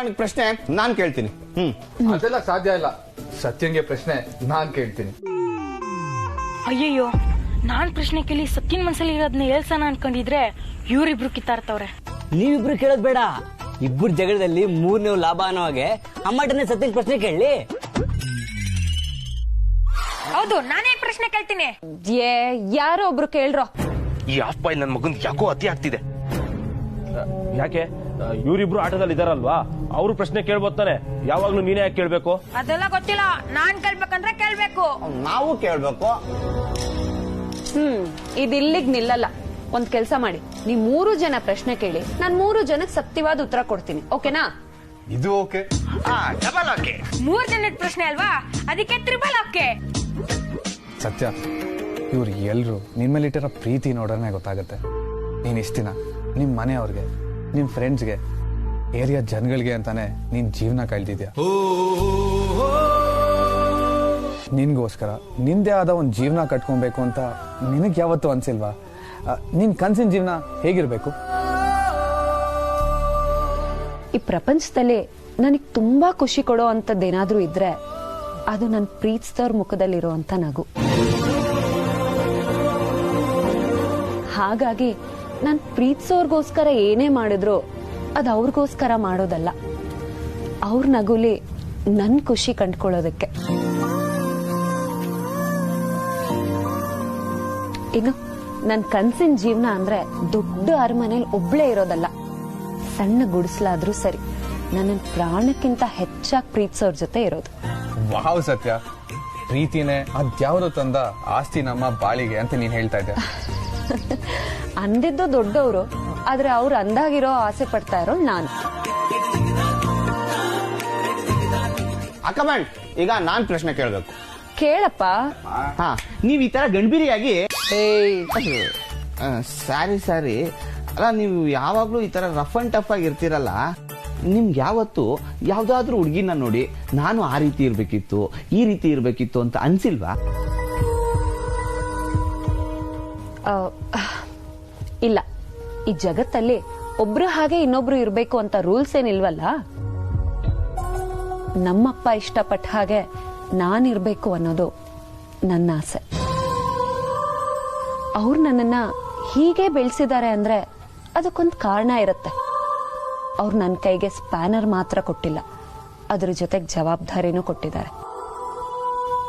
ಪ್ರಾಮಾಣಿಕ ಪ್ರಶ್ನೆ ನಾನ್ ಕೇಳ್ತೀನಿ. ಅದೆಲ್ಲ ಸಾಧ್ಯ ಇಲ್ಲ. ಸತ್ಯಂಗೆ ಪ್ರಶ್ನೆ ನಾನ್ ಕೇಳ್ತೀನಿ. ಅಯ್ಯಯ್ಯೋ, ನಾನ್ ಪ್ರಶ್ನೆ ಕೇಳಿ ಸತ್ಯನ್ ಮನ್ಸಲ್ಲಿ ಇರೋದನ್ನ ಹೇಳ್ಸಣ ಅನ್ಕೊಂಡಿದ್ರೆ ಇವ್ರಿಬ್ರು ಕಿತ್ತಾಡ್ತವ್ರೆ. ನೀವಿಬ್ರು ಕೇಳೋದ್ ಬೇಡ. ಇಬ್ಬರು ಜಗಳದಲ್ಲಿ ಮೂರನೇ ಲಾಭ ಅನ್ನೋ ಹಾಗೆ ಅಮ್ಮಟನೇ ಸತ್ಯನ್ ಪ್ರಶ್ನೆ ಕೇಳಿ. ಹೌದು, ನಾನೇ ಪ್ರಶ್ನೆ ಕೇಳ್ತೀನಿ. ಯಾರೋ ಒಬ್ರು ಕೇಳ್ರೋ. ಈ ಆಫ್ ಬಾಯ್ ನನ್ ಮಗನ್ ಯಾಕೋ ಅತಿ ಆಗ್ತಿದೆ. ಯಾಕೆ? ಇವರಿಬ್ರು ಆಟದಲ್ಲಿ ಇದಾರಲ್ವಾ, ಅವ್ರು ಪ್ರಶ್ನೆ ಕೇಳ್ಬೋತಾನೆ. ಯಾವಾಗ್ಲೂ ನೀನೇ ಯಾಕೆ ಕೇಳ್ಬೇಕು? ಅದೆಲ್ಲ ಗೊತ್ತಿಲ್ಲ. ನಾನ್ ಕೇಳ್ಬೇಕಂದ್ರೆ ಕೇಳ್ಬೇಕು. ನಾವು ಕೇಳ್ಬೇಕು. ಇದು ಇಲ್ಲಿಗ್ ನಿಲ್ಲಲ್ಲ. ಒಂದ್ ಕೆಲ್ಸ ಮಾಡಿ, ನೀವ್ 3 ಜನ ಪ್ರಶ್ನೆ ಕೇಳಿ, ನಾನ್ 3 ಜನಕ್ಕೆ ಸತ್ಯವಾದ ಉತ್ತರ ಕೊಡ್ತೀನಿ. ಓಕೆನಾ? ಇದು ಓಕೆ. Double okay. 3 ಜನದ ಪ್ರಶ್ನೆ ಅಲ್ವಾ, ಅದಕ್ಕೆ ತ್ರಿಬಲ್ ಓಕೆ. ಸತ್ಯ, ಇವ್ರು ಎಲ್ರು ನಿನ್ ಮೇಲೆ ಇಟ್ಟಿರೋ ಪ್ರೀತಿ ನೋಡ್ರೆ ಗೊತ್ತಾಗತ್ತೆ. ನೀನ್ ಇಷ್ಟ ದಿನ ನಿಮ್ ಮನೆಯವ್ರಿಗೆ, ನಿಮ್ ಫ್ರೆಂಡ್ಸ್ಗೆ, ಏರಿಯಾ ಜನಗಳಿಗೆ ಅಂತಾನೆ ನೀನ್ ಜೀವನ ಕಳ್ದಿದ್ಯಾ. ನಿನ್ಗೋಸ್ಕರ ನಿಂದೇ ಆದ ಒಂದ್ ಜೀವನ ಕಟ್ಕೊಬೇಕು ಅಂತ ನಿನಗ್ ಯಾವತ್ತೂ ಅನ್ಸಿಲ್ವಾ? ನಿನ್ ಕನ್ಸಿನ ಜೀವನ ಹೇಗಿರ್ಬೇಕು? ಈ ಪ್ರಪಂಚದಲ್ಲಿ ನನಗ್ ತುಂಬಾ ಖುಷಿ ಕೊಡೋ ಅಂತದ್ದೇನಾದ್ರೂ ಇದ್ರೆ ಅದು ನನ್ ಪ್ರೀತಿಸಿದವ್ರ ಮುಖದಲ್ಲಿರೋ ಅಂತ ನಗು. ಹಾಗಾಗಿ ನಾನ್ ಪ್ರೀತಿಸೋರ್ಗೋಸ್ಕರ ಏನೇ ಮಾಡಿದ್ರು ಅದು ಅವ್ರಿಗೋಸ್ಕರ ಮಾಡೋದಲ್ಲ, ಅವ್ರ ನಗುಲಿ ನನ್ ಖುಷಿ ಕಂಡ್ಕೊಳ್ಳೋದಕ್ಕೆ. ಇನ್ನು ನನ್ ಕನ್ಸಿನ ಜೀವನ ಅಂದ್ರೆ ದೊಡ್ಡ ಅರಮನೆಯಲ್ಲಿ ಒಬ್ಳೇ ಇರೋದಲ್ಲ, ಸಣ್ಣ ಗುಡಿಸ್ಲಾದ್ರೂ ಸರಿ ನನ್ನ ಪ್ರಾಣಕ್ಕಿಂತ ಹೆಚ್ಚಾಗಿ ಪ್ರೀತಿಸೋರ್ ಜೊತೆ ಇರೋದು. ವಾವ್ ಸತ್ಯ, ಪ್ರೀತಿನೇ ಅದ್ಯಾವ್ದು ತಂದ ಆಸ್ತಿ ನಮ್ಮ ಬಾಳಿಗೆ ಅಂತ ನೀನ್ ಹೇಳ್ತಾ ಇದ್ದೆ. ಅಂದಿದ್ದು ದೊಡ್ಡವರು, ಆದ್ರೆ ಅವ್ರು ಅಂದಾಗಿರೋ ಆಸೆ ಪಡ್ತಾ ಇರೋ ನಾನು. ಅಕ್ಕಮಂಡ್, ಈಗ ನಾನ್ ಪ್ರಶ್ನೆ ಕೇಳ್ಬೇಕು. ಕೇಳಪ್ಪ. ನೀವ್ ಈ ತರ ಗಂಭೀರಿಯಾಗಿ ಸಾರಿ ಅಲ್ಲ, ನೀವು ಯಾವಾಗ್ಲೂ ಈ ತರ ರಫ್ ಅಂಡ್ ಟಫ್ ಆಗಿ ಇರ್ತೀರಲ್ಲ, ನಿಮ್ಗೆ ಯಾವತ್ತು ಯಾವ್ದಾದ್ರೂ ಹುಡುಗಿನ ನೋಡಿ ನಾನು ಆ ರೀತಿ ಇರ್ಬೇಕಿತ್ತು, ಈ ರೀತಿ ಇರ್ಬೇಕಿತ್ತು ಅಂತ ಅನ್ಸಿಲ್ವಾ? ಇಲ್ಲ, ಈ ಜಗತ್ತಲ್ಲಿ ಒಬ್ರು ಹಾಗೆ ಇನ್ನೊಬ್ರು ಇರ್ಬೇಕು ಅಂತ ರೂಲ್ಸ್ ಏನಿಲ್ವಲ್ಲ. ನಮ್ಮಪ್ಪ ಇಷ್ಟಪಟ್ಟ ಹಾಗೆ ನಾನಿರ್ಬೇಕು ಅನ್ನೋದು ನನ್ನ ಆಸೆ. ಅವ್ರು ನನ್ನನ್ನ ಹೀಗೆ ಬೆಳೆಸಿದ್ದಾರೆ ಅಂದ್ರೆ ಅದಕ್ಕೊಂದು ಕಾರಣ ಇರುತ್ತೆ. ಅವ್ರು ನನ್ನ ಕೈಗೆ ಸ್ಪ್ಯಾನರ್ ಮಾತ್ರ ಕೊಟ್ಟಿಲ್ಲ, ಅದ್ರ ಜೊತೆಗೆ ಜವಾಬ್ದಾರಿನೂ ಕೊಟ್ಟಿದ್ದಾರೆ.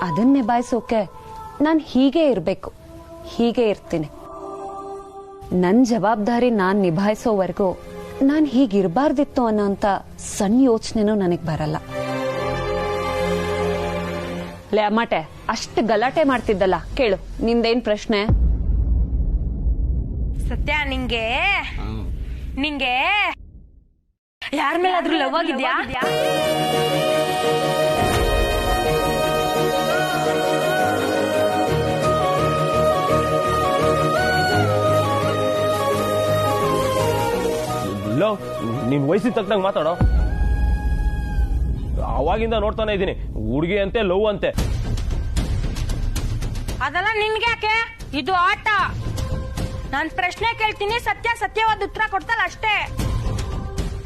ಅದನ್ನ ನಿಭಾಯಿಸೋಕೆ ನಾನು ಹೀಗೆ ಇರ್ಬೇಕು, ಹೀಗೆ ಇರ್ತೀನಿ. ನನ್ನ ಜವಾಬ್ದಾರಿ ನಾನ್ ನಿಭಾಯಿಸೋವರೆಗೂ ನಾನ್ ಹೀಗಿರ್ಬಾರ್ದಿತ್ತು ಅನ್ನೋಂತ ಸಣ್ಣ ಯೋಚನೆನೂ ನನಗ್ ಬರಲ್ಲ. ಲೇ ಅಮ್ಮಟೆ, ಅಷ್ಟು ಗಲಾಟೆ ಮಾಡ್ತಿದ್ದಲ್ಲ, ಕೇಳು ನಿಂದೇನ್ ಪ್ರಶ್ನೆ? ಸತ್ಯ, ನಿಂಗೆ ಯಾರ ಮೇಲಾದ್ರೂ ಲವ್ ಆಗಿದ್ಯಾ? ಲವ್, ನಿನ್ ವಯಸ್ಸಿಗೆ ತಕ್ಕಂಗೆ ಮಾತಾಡೋ. ಅವಾಗಿಂದ ನೋಡ್ತಾನೆ ಇದ್ದೀನಿ, ಹುಡುಗಿ ಅಂತೆ ಲವ್ ಅಂತೆ. ಅದೆಲ್ಲ ನಿನ್ಗೆ ಯಾಕೆ? ಇದು ಆಟ. ನಾನ್ ಪ್ರಶ್ನೆ ಕೇಳ್ತೀನಿ, ಸತ್ಯವಾದ ಉತ್ತರ ಕೊಡ್ತಲ್ಲ ಅಷ್ಟೇ.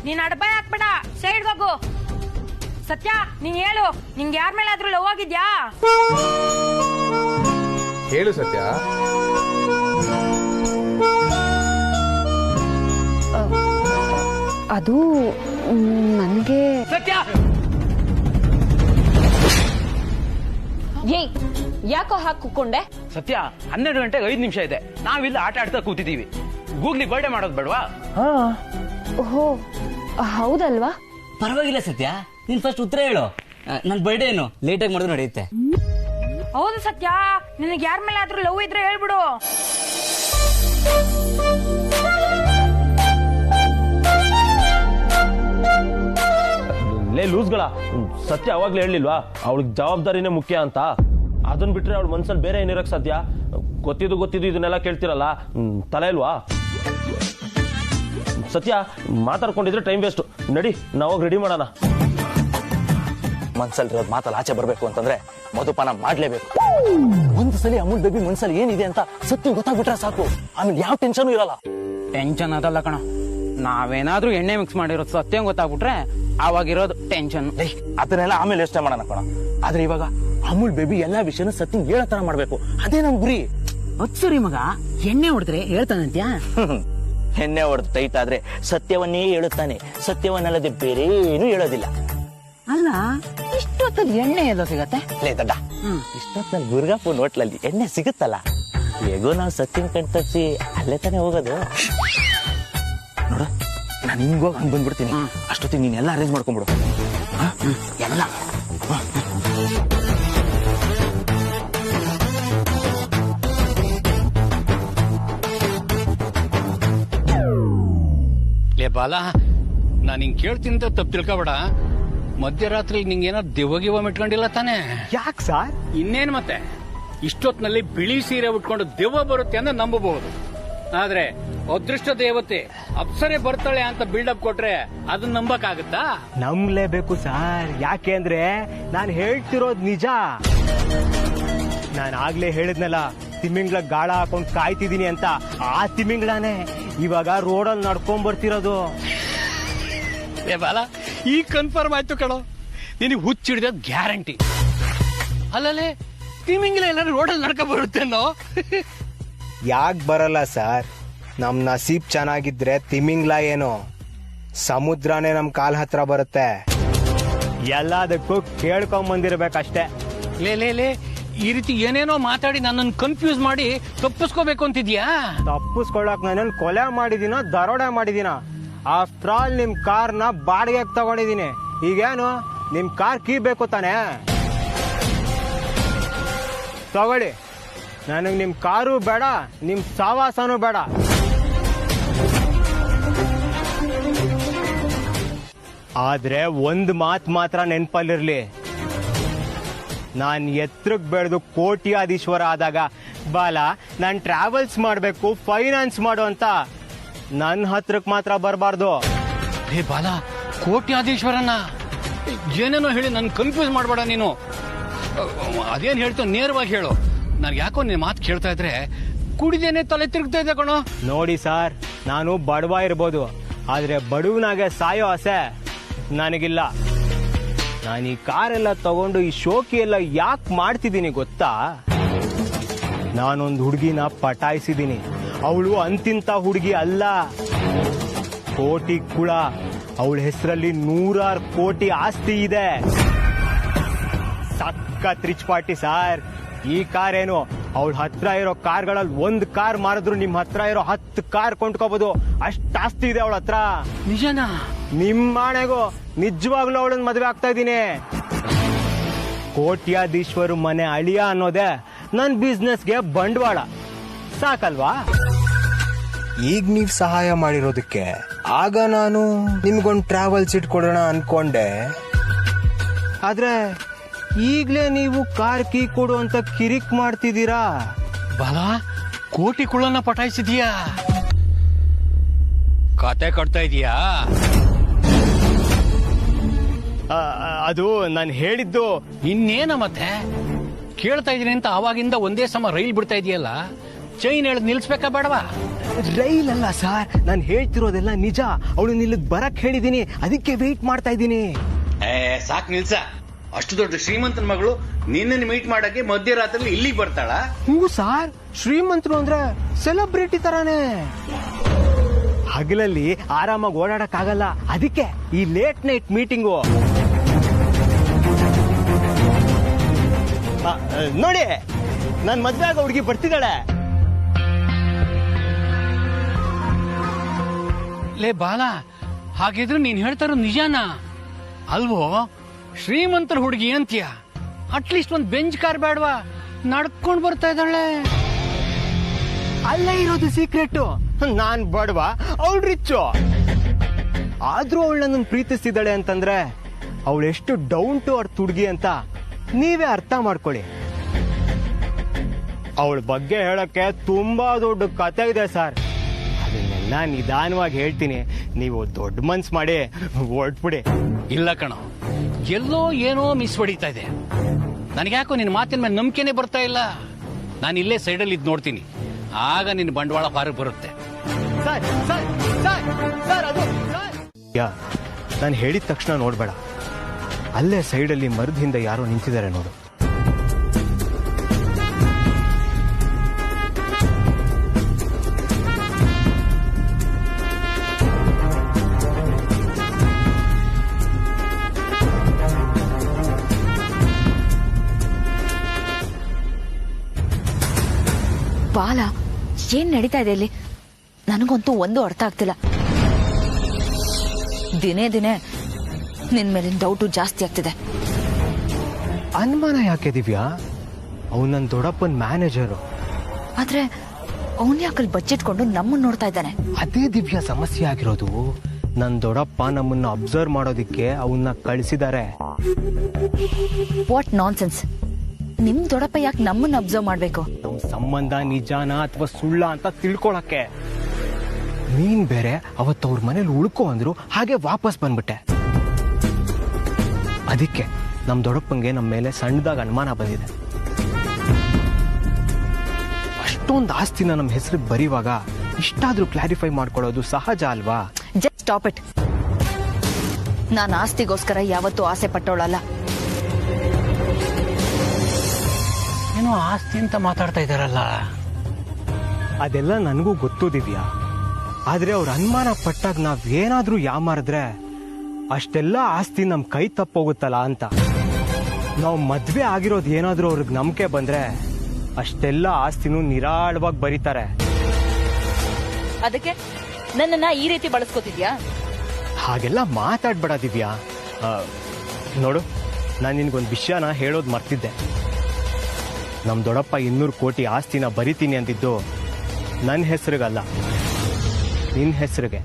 ನೀನ್ ಅಡ್ಬಾಯ್ ಹಾಕ್ಬೇಡ, ಸೈಡ್ ಹೋಗು. ಸತ್ಯ, ನೀನ್ ಹೇಳು, ನಿಂಗೆ ಯಾರ ಮೇಲಾದ್ರೂ ಲವ್ ಆಗಿದ್ಯಾ? ಹೇಳು ಸತ್ಯ. ಅದು ನನ್ಗೆ ಸತ್ಯ, ಏಯ್, ಯಾಕೋ ಹಾಕಿ ಕೂಕೊಂಡೆ? ಸತ್ಯ, 12 ಗಂಟೆಗೆ 5 ನಿಮಿಷ ಇದೆ. ನಾವಿಲ್ಲ ಆಟ ಆಡ್ತಾ ಕೂತಿದೀವಿ. ಗೂಗ್ಲಿ ಬರ್ಡೇ ಮಾಡೋದು ಬೇಡವಾ? ಓಹೋ, ಹೌದಲ್ವಾ? ಪರವಾಗಿಲ್ಲ ಸತ್ಯ, ನೀನ್ ಫಸ್ಟ್ ಉತ್ತರ ಹೇಳು. ನನ್ ಬರ್ಡೇ ಏನು ಲೇಟಾಗಿ ಮಾಡಿದ್ರು ನಡೆಯುತ್ತೆ. ಹೌದು ಸತ್ಯ, ನಿನಗೆ ಯಾರ ಮೇಲಾದ್ರೂ ಲವ್ ಇದ್ರೆ ಹೇಳ್ಬಿಡು. ಲೇ ಲೂಸ್ಗಳ, ಸತ್ಯ ಅವಾಗ್ಲೇ ಹೇಳಲಿಲ್ವಾ ಅವಳಿಗೆ ಜವಾಬ್ದಾರಿನೇ ಮುಖ್ಯ ಅಂತ? ಅದನ್ನ ಬಿಟ್ರೆ ಅವಳ ಮನ್ಸಲ್ಲಿ ಬೇರೆ ಏನಿರಕ್ ಸಾಧ್ಯ? ಗೊತ್ತಿದ್ದು ಇದನ್ನೆಲ್ಲ ಕೇಳ್ತಿರಲ್ಲ, ತಲೆ ಇಲ್ವಾ? ಸತ್ಯ, ಮಾತಾಡ್ಕೊಂಡಿದ್ರೆ ಟೈಮ್ ವೇಸ್ಟ್. ನಡಿ, ನಾವಾಗ ರೆಡಿ ಮಾಡೋಣ. ಮನ್ಸಲ್ಲಿರೋದು ಮಾತಲ್ಲಿ ಆಚೆ ಬರ್ಬೇಕು ಅಂತಂದ್ರೆ ಮಧುಪಾನ ಮಾಡ್ಲೇಬೇಕು. ಒಂದು ಸಲ ಅಮೂಲ್ ಬೇಬಿ ಮನ್ಸಲ್ಲಿ ಏನಿದೆ ಅಂತ ಸತ್ಯ ಗೊತ್ತಾಗ್ಬಿಟ್ರೆ ಸಾಕು, ಆಮೇಲೆ ಯಾವ ಟೆನ್ಷನ್ ಇರಲ್ಲ. ಟೆನ್ಷನ್ ಅದಲ್ಲ ಕಣ, ನಾವೇನಾದ್ರೂ ಎಣ್ಣೆ ಮಿಕ್ಸ್ ಮಾಡಿರೋದು ಸತ್ಯ ಗೊತ್ತಾಗ್ಬಿಟ್ರೆ ಅವಾಗಿರೋದು ಟೆನ್ಷನ್. ಅದನ್ನೆಲ್ಲ ಆಮೇಲೆ ಯೋಚನೆ ಮಾಡೋಣ ಕಣ. ಆದ್ರೆ ಇವಾಗ ಅಮೂಲ್ ಬೇಬಿ ಎಲ್ಲಾ ವಿಷಯನ ಸತ್ಯ ಹೇಳೋ ತರ ಮಾಡ್ಬೇಕು, ಅದೇ ನಮ್ ಗುರಿ. ಸರಿ ಮಗ, ಎಣ್ಣೆ ಹೊಡೆದ್ರೆ ಹೇಳ್ತಾನಂತ್ಯಾ? ಎಣ್ಣೆ ಹೊಡೆದು ಟೈಟ್ ಆದ್ರೆ ಸತ್ಯವನ್ನೇ ಹೇಳುತ್ತಾನೆ, ಸತ್ಯವನ್ನಲ್ಲದೆ ಬೇರೆ ಏನು ಹೇಳೋದಿಲ್ಲ. ಅಲ್ಲ, ಇಷ್ಟೊತ್ತಲ್ಲಿ ಎಣ್ಣೆ ಎಲ್ಲ ಸಿಗತ್ತೆ? ಲೇ ದಡ್ಡ, ಇಷ್ಟೊತ್ತಲ್ಲಿ ಮುರುಘಾಪುರ ಹೋಟ್ಲಲ್ಲಿ ಎಣ್ಣೆ ಸಿಗುತ್ತಲ್ಲ, ಹೇಗೋ ನಾವು ಸತ್ಯನ್ ಕಣ್ ತಪ್ಸಿ ಅಲ್ಲೇ ತಾನೇ ಹೋಗೋದು. ನೋಡ, ನಾನು ಹಿಂಗೋಗಿ ಹಂಗ್ ಬಂದ್ಬಿಡ್ತೀನಿ. ಅಷ್ಟೊತ್ತಿಗೆ ನೀನೆಲ್ಲ ಅರೇಂಜ್ ಮಾಡ್ಕೊಂಡ್ಬಿಡು ಎಲ್ಲ. ಲೇ ಬಾಲ, ನಾನು ಹಿಂಗ್ ಕೇಳ್ತೀನಿ ಅಂತ ತಪ್ಪು ತಿಳ್ಕೊಬೇಡ. ಮಧ್ಯರಾತ್ರಿ ನಿಂಗೇನೋ ದೆವ್ವಗಿವ ಮಿಟ್ಕೊಂಡಿಲ್ಲ ತಾನೆ? ಯಾಕೆ ಸರ್? ಇನ್ನೇನು ಮತ್ತೆ, ಇಷ್ಟೊತ್ನಲ್ಲಿ ಬಿಳಿ ಸೀರೆ ಉಟ್ಕೊಂಡು ದೆವ್ವ ಬರುತ್ತೆ ಅಂತ ನಂಬಬಹುದು. ಆದ್ರೆ ಅದೃಷ್ಟ ದೇವತೆ ಅಪ್ಸರೆ ಬರ್ತಾಳೆ ಅಂತ ಬಿಲ್ಡಪ್ ಕೊಟ್ರೆ ಅದನ್ನ ನಂಬಕ್ಕಾಗತ್ತಾ? ನಂಬಲೇಬೇಕು ಸರ್. ಯಾಕೆ ಅಂದ್ರೆ ನಾನು ಹೇಳ್ತಿರೋದ್ ನಿಜ. ನಾನು ಆಗ್ಲೇ ಹೇಳಿದ್ನಲ್ಲ, ತಿಮಿಂಗ್ಳ ಗಾಳ ಹಾಕೊಂಡ್ ಕಾಯ್ತಿದೀನಿ ಅಂತ. ಆ ತಿಮಿಂಗ್ಳಾನೆ ಇವಾಗ ರೋಡಲ್ಲಿ ನಡ್ಕೊಂಡ್ ಬರ್ತಿರೋದು. ಏ ಬಾಲ, ಈಗ ಕನ್ಫರ್ಮ್ ಆಯ್ತು ಕಣೋ, ನಿನಗೆ ಹುಚ್ಚಿಡಿದ ಗ್ಯಾರಂಟಿ. ಅಲ್ಲಲ್ಲೇ ತಿಮಿಂಗ್ಲ ಎಲ್ಲರೂ ರೋಡಲ್ಲಿ ನಡ್ಕೊಂಡ್ ಬರುತ್ತೆ ಅನ್ನೋ. ಯಾಕೆ ಬರಲ್ಲ ಸರ್? ನಮ್ ನಸೀಬ್ ಚೆನ್ನಾಗಿದ್ರೆ ತಿಮಿಂಗ್ಲ ಏನು ಸಮುದ್ರನೇ ನಮ್ ಕಾಲ್ ಹತ್ರ ಬರುತ್ತೆ. ಎಲ್ಲದಕ್ಕೂ ಕೇಳ್ಕೊಂಡ್ ಬಂದಿರ್ಬೇಕಷ್ಟೇ. ಲೇ, ಈ ರೀತಿ ಏನೇನೋ ಮಾತಾಡಿ ನನ್ನನ್ನು ಕನ್ಫ್ಯೂಸ್ ಮಾಡಿ ತಪ್ಪಿಸ್ಕೋಬೇಕು ಅಂತಿದ್ಯಾ? ತಪ್ಪಿಸ್ಕೊಳ್ಳಕ್ ನಾನು ಕೊಲೆ ಮಾಡಿದೀನ, ದರೋಡೆ ಮಾಡಿದೀನ? ಆಫ್ಟರ್ ಆಲ್ ನಿಮ್ ಕಾರ್ನ ಬಾಡಿಗೆಗೆ ತಗೊಂಡಿದೀನಿ. ಈಗೇನು ನಿಮ್ ಕಾರ್ ಕೀ ಬೇಕು ತಾನೆ? ತಗೊಳ್ಳಿ. ನನಗ್ ನಿಮ್ ಕಾರು ಬೇಡ, ನಿಮ್ ಸಾವಾಸನೂ ಬೇಡ. ಆದ್ರೆ ಒಂದ್ ಮಾತ್ ಮಾತ್ರ ನೆನ್ಪಲ್ಲಿರ್ಲಿ, ನಾನ್ ಎತ್ರಕ್ ಬೆಳೆದು ಕೋಟ್ಯಾಧೀಶ್ವರ ಆದಾಗ ಬಾಲ ನಾನ್ ಟ್ರಾವೆಲ್ಸ್ ಮಾಡ್ಬೇಕು, ಫೈನಾನ್ಸ್ ಮಾಡು ಅಂತ ನನ್ನ ಹತ್ರಕ್ ಮಾತ್ರ ಬರಬಾರ್ದು. ಹೇ ಬಾಲ, ಕೋಟ್ಯಾಧೀಶ್ವರನ್ನ ಏನೇನೋ ಹೇಳಿ ನನ್ ಕನ್ಫ್ಯೂಸ್ ಮಾಡ್ಬೇಡ ನೀನು. ಅದೇನ್ ಹೇಳ್ತೋ ನೇರವಾಗಿ ಹೇಳು. ನನ್ ಯಾಕೋ ನಿನ್ ಮಾತು ಕೇಳ್ತಾ ಇದ್ರೆ ಕುಡಿದೇನೆ ತಲೆ ತಿರುಗ್ತಾ ಇದೆ ಕಣೋ. ನೋಡಿ ಸರ್, ನಾನು ಬಡವ ಇರ್ಬೋದು, ಆದ್ರೆ ಬಡವನಾಗೆ ಸಾಯೋ ಆಸೆ ನನಗಿಲ್ಲ. ನಾನು ಈ ಕಾರೆಲ್ಲ ತಗೊಂಡು ಈ ಶೋಕಿ ಎಲ್ಲ ಯಾಕೆ ಮಾಡ್ತಿದ್ದೀನಿ ಗೊತ್ತಾ? ನಾನೊಂದು ಹುಡುಗಿನ ಪಟಾಯಿಸಿದ್ದೀನಿ. ಅವಳು ಅಂತಿಂತ ಹುಡುಗಿ ಅಲ್ಲ, ಕೋಟಿ ಕುಳ. ಅವಳ ಹೆಸರಲ್ಲಿ 100 ಕೋಟಿ ಆಸ್ತಿ ಇದೆ. ಸಖತ್ ರಿಚ್ ಪಾರ್ಟಿ ಸಾರ್. ಈ ಕಾರ್ ಏನು, ಅವಳ ಹತ್ರ ಇರೋ ಕಾರ್ಗಳಲ್ಲಿ 1 ಕಾರ್ ಮಾರಿದ್ರು ನಿಮ್ ಹತ್ರ ಇರೋ 10 ಕಾರ್ ಕೊಂಡ್ಕೋಬಹುದು. ಅಷ್ಟ್ ಆಸ್ತಿ ಇದೆ ಅವಳ ಹತ್ರ. ನಿಜನಾ? ನಿಮ್ಮಾಣೆಗೂ ನಿಜವಾಗ್ಲೂ ಅವಳನ್ನ ಮದುವೆ ಆಗ್ತಾ ಇದ್ದೀನಿ. ಕೋಟ್ಯಾಧೀಶ್ವರು ಮನೆ ಅಳಿಯ ಅನ್ನೋದೇ ನನ್ ಬಿಸ್ನೆಸ್ಗೆ ಬಂಡವಾಳ. ಸಾಕಲ್ವಾ? ಈಗ ನೀವ್ ಸಹಾಯ ಮಾಡಿರೋದಕ್ಕೆ ಆಗ ನಾನು ನಿಮ್ಗೊಂದು ಟ್ರಾವೆಲ್ ಸೀಟ್ ಕೊಡೋಣ ಅನ್ಕೊಂಡೆ. ಆದ್ರೆ ಈಗ್ಲೇ ನೀವು ಕಾರ್ ಕೀ ಕೊಡು ಅಂತ ಕಿರಿಕ್ ಮಾಡ್ತಿದ್ದೀರಾ. ಬಾಲ, ಕೋಟಿ ಕುಳ್ಳನ್ನ ಪಟಾಯಿಸಿದ್ಯಾ? ಕತೆ ಕಟ್ತಾ ಇದೀಯಾ? ಅದು ನಾನು ಹೇಳಿದ್ದು. ಇನ್ನೇನ ಮತ್ತೆ ಕೇಳ್ತಾ ಇದೀನಿ ಅಂತ ಅವಾಗಿಂದ ಒಂದೇ ಸಮ ರೈಲ್ ಬಿಡ್ತಾ ಇದೆಯಲ್ಲ, ಚೈನ್ ಹೇಳದ್ ನಿಲ್ಸ್ಬೇಕಾ ಬೇಡವಾ? ರೈಲ್ ಅಲ್ಲ ಸರ್, ನಾನು ಹೇಳ್ತಿರೋದೆಲ್ಲ ನಿಜ. ಅವಳು ನಿಲ್ಲದ್ ಬರಕ್ ಹೇಳಿದೀನಿ, ಅದಕ್ಕೆ ವೇಟ್ ಮಾಡ್ತಾ ಇದ್ದೀನಿ. ಸಾಕ್ ನಿಲ್ಸ. ಅಷ್ಟು ದೊಡ್ಡ ಶ್ರೀಮಂತನ ಮಗಳು ನಿನ್ನನ್ನು ಮೀಟ್ ಮಾಡಕ್ಕೆ ಮಧ್ಯರಾತ್ರಿ ಇಲ್ಲಿಗೆ ಬರ್ತಾಳ? ಹ್ಞೂ ಸಾರ್, ಶ್ರೀಮಂತರು ಅಂದ್ರೆ ಸೆಲೆಬ್ರಿಟಿ ತರಾನೇ. ಹಗಲಲ್ಲಿ ಆರಾಮಾಗಿ ಓಡಾಡಕ್ ಆಗಲ್ಲ, ಅದಕ್ಕೆ ಈ ಲೇಟ್ ನೈಟ್ ಮೀಟಿಂಗು. ನೋಡಿ, ನನ್ ಮದ್ವೆ ಆಗ ಹುಡುಗಿ ಬರ್ತಿದ್ದಾಳೆ. ಲೇ ಬಾಲ, ಹಾಗಿದ್ರೆ ನೀನ್ ಹೇಳ್ತಾರ ನಿಜಾನ ಅಲ್ವೋ? ಶ್ರೀಮಂತರ ಹುಡುಗಿ ಅಂತೀಯ, ಅಟ್ಲೀಸ್ಟ್ ಒಂದ್ ಬೆಂಚ್ ಕಾರ್ ಬೇಡವಾ? ನಡ್ಕೊಂಡ್ ಬರ್ತಾ ಇದ್ದಾಳೆ. ಅಲ್ಲೇ ಇರೋದು ಸೀಕ್ರೆಟ್. ನಾನ್ ಬಡವ, ಅವಳು ರಿಚ್ಚು. ಆದ್ರೂ ಅವಳು ನನ್ನನ್ನು ಪ್ರೀತಿಸ್ತಿದ್ದಾಳೆ ಅಂತಂದ್ರೆ ಅವಳು ಎಷ್ಟು ಡೌನ್ ಟು ಅರ್ತ್ ಹುಡುಗಿ ಅಂತ ನೀವೇ ಅರ್ಥ ಮಾಡ್ಕೊಳ್ಳಿ. ಅವಳ ಬಗ್ಗೆ ಹೇಳಕ್ಕೆ ತುಂಬಾ ದೊಡ್ಡ ಕತೆ ಇದೆ ಸರ್. ಅದನ್ನೆಲ್ಲ ನಿಧಾನವಾಗಿ ಹೇಳ್ತೀನಿ, ನೀವು ದೊಡ್ಡ ಮನ್ಸ್ ಮಾಡಿ ಹೊರಟ್ಬಿಡಿ. ಇಲ್ಲ ಕಣೋ, ಎಲ್ಲೋ ಏನೋ ಮಿಸ್ ಹೊಡಿತಾ ಇದೆ. ನನಗ್ಯಾಕೋ ನಿನ್ನ ಮಾತಿನ ಮೇಲೆ ನಂಬಿಕೆನೆ ಬರ್ತಾ ಇಲ್ಲ. ನಾನು ಇಲ್ಲೇ ಸೈಡಲ್ಲಿ ಇದ್ ನೋಡ್ತೀನಿ, ಆಗ ನಿನ್ನ ಬಂಡವಾಳ ಹೊರಗೆ ಬರುತ್ತೆ. ನಾನು ಹೇಳಿದ ತಕ್ಷಣ ನೋಡ್ಬೇಡ, ಅಲ್ಲೇ ಸೈಡಲ್ಲಿ ಮರದ ಹಿಂದೆ ಯಾರೋ ನಿಂತಿದ್ದಾರೆ ನೋಡು. ಬಾಲ, ಏನ್ ನಡೀತಾ ಇದೆ ಇಲ್ಲಿ? ನನಗಂತೂ ಒಂದು ಅರ್ಥ ಆಗ್ತಿಲ್ಲ. ದಿನೇ ದಿನೇ ನಿನ್ ಮೇಲಿನ ಡೌಟು ಜಾಸ್ತಿ ಆಗ್ತಿದೆ. ಅನುಮಾನ ಯಾಕೆ ದಿವ್ಯಾ? ಅವ್ನು ನನ್ನ ದೊಡ್ಡಪ್ಪನ ಮ್ಯಾನೇಜರು. ಆದ್ರೆ ಅವನ್ ಯಾಕಲ್ಲಿ ಬಚ್ಚಿಟ್ಕೊಂಡು ನಮ್ಮನ್ನ ನೋಡ್ತಾ ಇದ್ದಾನೆ? ಅದೇ ದಿವ್ಯಾ ಸಮಸ್ಯೆ ಆಗಿರೋದು. ನನ್ನ ದೊಡ್ಡಪ್ಪ ನಮ್ಮನ್ನ ಅಬ್ಸರ್ವ್ ಮಾಡೋದಿಕ್ಕೆ ಅವನ್ನ ಕಳಿಸಿದ್ದಾರೆ. What nonsense! ನಿಮ್ ದೊಡ್ಡಪ್ಪ ಯಾಕೆ ನಮ್ಮನ್ನ ಅಬ್ಸರ್ವ್ ಮಾಡ್ಬೇಕು? ನಮ್ ಸಂಬಂಧ ನಿಜಾನ ಅಥವಾ ಸುಳ್ಳ ಅಂತ ತಿಳ್ಕೊಳಕ್ಕೆ. ನೀನ್ ಬೇರೆ ಅವತ್ತು ಅವ್ರ ಮನೇಲಿ ಉಳ್ಕೊ ಅಂದ್ರು, ಹಾಗೆ ವಾಪಸ್ ಬಂದ್ಬಿಟ್ಟೆ. ಅದಕ್ಕೆ ನಮ್ ದೊಡ್ಡಪ್ಪಂಗೆ ನಮ್ಮ ಮೇಲೆ ಸಣ್ಣದಾಗ ಅನುಮಾನ ಬಂದಿದೆ. ಅಷ್ಟೊಂದು ಆಸ್ತಿನ ನಮ್ಮ ಹೆಸರಿಗೆ ಬರೀವಾಗ ಇಷ್ಟಾದ್ರೂ ಕ್ಲಾರಿಫೈ ಮಾಡ್ಕೊಳ್ಳೋದು ಸಹಜ ಅಲ್ವಾ? Just stop it. ನಾನು ಆಸ್ತಿಗೋಸ್ಕರ ಯಾವತ್ತೂ ಆಸೆ ಪಟ್ಟೋಳಲ್ಲ. ಏನೋ ಆಸ್ತಿ ಅಂತ ಮಾತಾಡ್ತಾ ಇದ್ದಾರಲ್ಲ. ಅದೆಲ್ಲ ನನಗೂ ಗೊತ್ತು ದಿವ್ಯಾ. ಆದ್ರೆ ಅವ್ರ ಅನುಮಾನ ಪಟ್ಟಾಗ ನಾವ್ ಏನಾದ್ರೂ ಯಾಮಾರಿದ್ರೆ ಅಷ್ಟೆಲ್ಲ ಆಸ್ತಿ ನಮ್ ಕೈ ತಪ್ಪೋಗುತ್ತಲ್ಲ ಅಂತ. ನಾವು ಮದ್ವೆ ಆಗಿರೋದು ಏನಾದ್ರೂ ಅವ್ರಿಗೆ ನಂಬಿಕೆ ಬಂದ್ರೆ ಅಷ್ಟೆಲ್ಲ ಆಸ್ತಿನೂ ನಿರಾಳವಾಗಿ ಬರೀತಾರೆ. ಅದಕ್ಕೆ ನನ್ನನ್ನ ಈ ರೀತಿ ಬಳಸ್ಕೊತಿದ್ಯಾ? ಹಾಗೆಲ್ಲ ಮಾತಾಡ್ಬೇಡ ದಿವ್ಯಾ. ನೋಡು, ನಾನು ನಿನ್ಗೊಂದು ವಿಷಯನ ಹೇಳೋದು ಮರ್ತಿದ್ದೆ. ನಮ್ ದೊಡ್ಡಪ್ಪ 200 ಕೋಟಿ ಆಸ್ತಿನ ಬರಿತೀನಿ ಅಂದಿದ್ದು ನನ್ನ ಹೆಸರಿಗಲ್ಲ, ನಿನ್ ಹೆಸರಿಗೆ.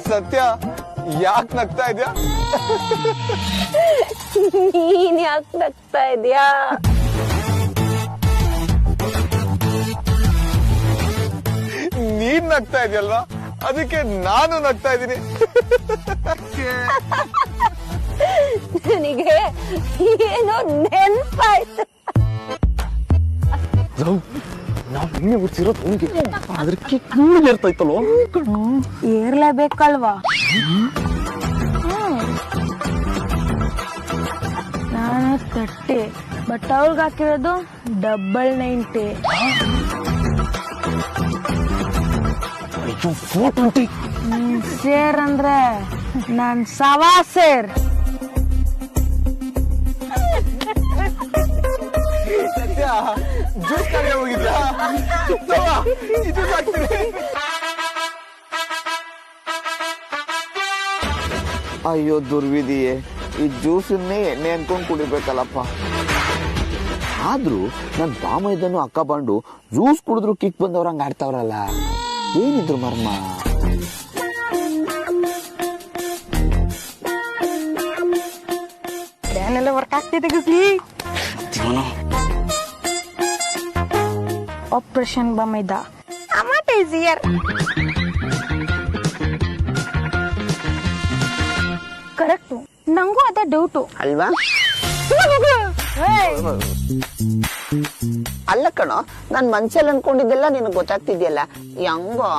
ಸತ್ಯ, ಯಾಕೆ ನಗ್ತಾ ಇದ್ಯಾ? ನೀನ್ ಯಾಕೆ ನಗ್ತಾ ಇದ್ಯಾ? ನೀನ್ ನಗ್ತಾ ಇದೆಯಲ್ವಾ, ಅದಕ್ಕೆ ನಾನು ನಗ್ತಾ ಇದ್ದೀನಿ. ನನಗೆ ಏನೋ ನೆನ್ಪಾಯ್ತು. ನಾವ್ ನಿನ್ನೆ ಹುಡ್ಸಿರೋದು ನಿನ್ಗೆ ಅದಕ್ಕೆ ಏರ್ತೈತಲ್ವ? ಏರ್ಲೇಬೇಕಲ್ವಾ? ನಾನು 30, ಬಟ್ ಅವ್ರಿಗೆ ಹಾಕಿರೋದು 90. 420. ಸೇರ್ ಅಂದ್ರೆ ನಾನ್ ಸವಾ ಸೇರ್. ಸತ್ಯ, ಜ್ಯೂಸ್ ಕಡೆ ಹೋಗಿದ್ದ. ಅಯ್ಯೋ ದುರ್ವಿಧಿಯೇ, ಈ ಜ್ಯೂಸನ್ನೇ ಎಣ್ಣೆ ಅನ್ಕೊಂಡ್ ಕುಡಿಬೇಕಲ್ಲಪ್ಪ. ಆದ್ರೂ ನನ್ ಬಾಮೈದನು ಅಕ್ಕ ಬಂಡು ಜ್ಯೂಸ್ ಕುಡಿದ್ರು ಕಿಕ್ ಬಂದವ್ರಂಗ ಆಡ್ತಾವ್ರಲ್ಲ, ಏನಿದ್ರು ಮರ್ಮ? ಏನೆಲ್ಲ ವರ್ಕ್ ಆಗ್ತಿದೆ ಗುಗ್ಲಿ? ಆಪರೇಷನ್ ಬಾಮೈದ ಅಮೌಂಟ್ ಈಸಿಯರ್. ಕರೆಕ್ಟು, ನಂಗೂ ಅದೇ ಡೌಟು ಅಲ್ವಾ? ಅಲ್ಲ ಕಣೋ, ನಾನ್ ಮನ್ಸಲ್ಲಿ ಅನ್ಕೊಂಡಿದ್ದೆಲ್ಲ ನಿನಗ್ ಗೊತ್ತಾಗ್ತಿದ್ಯಲ್ಲ, ಹೆಂಗೋ?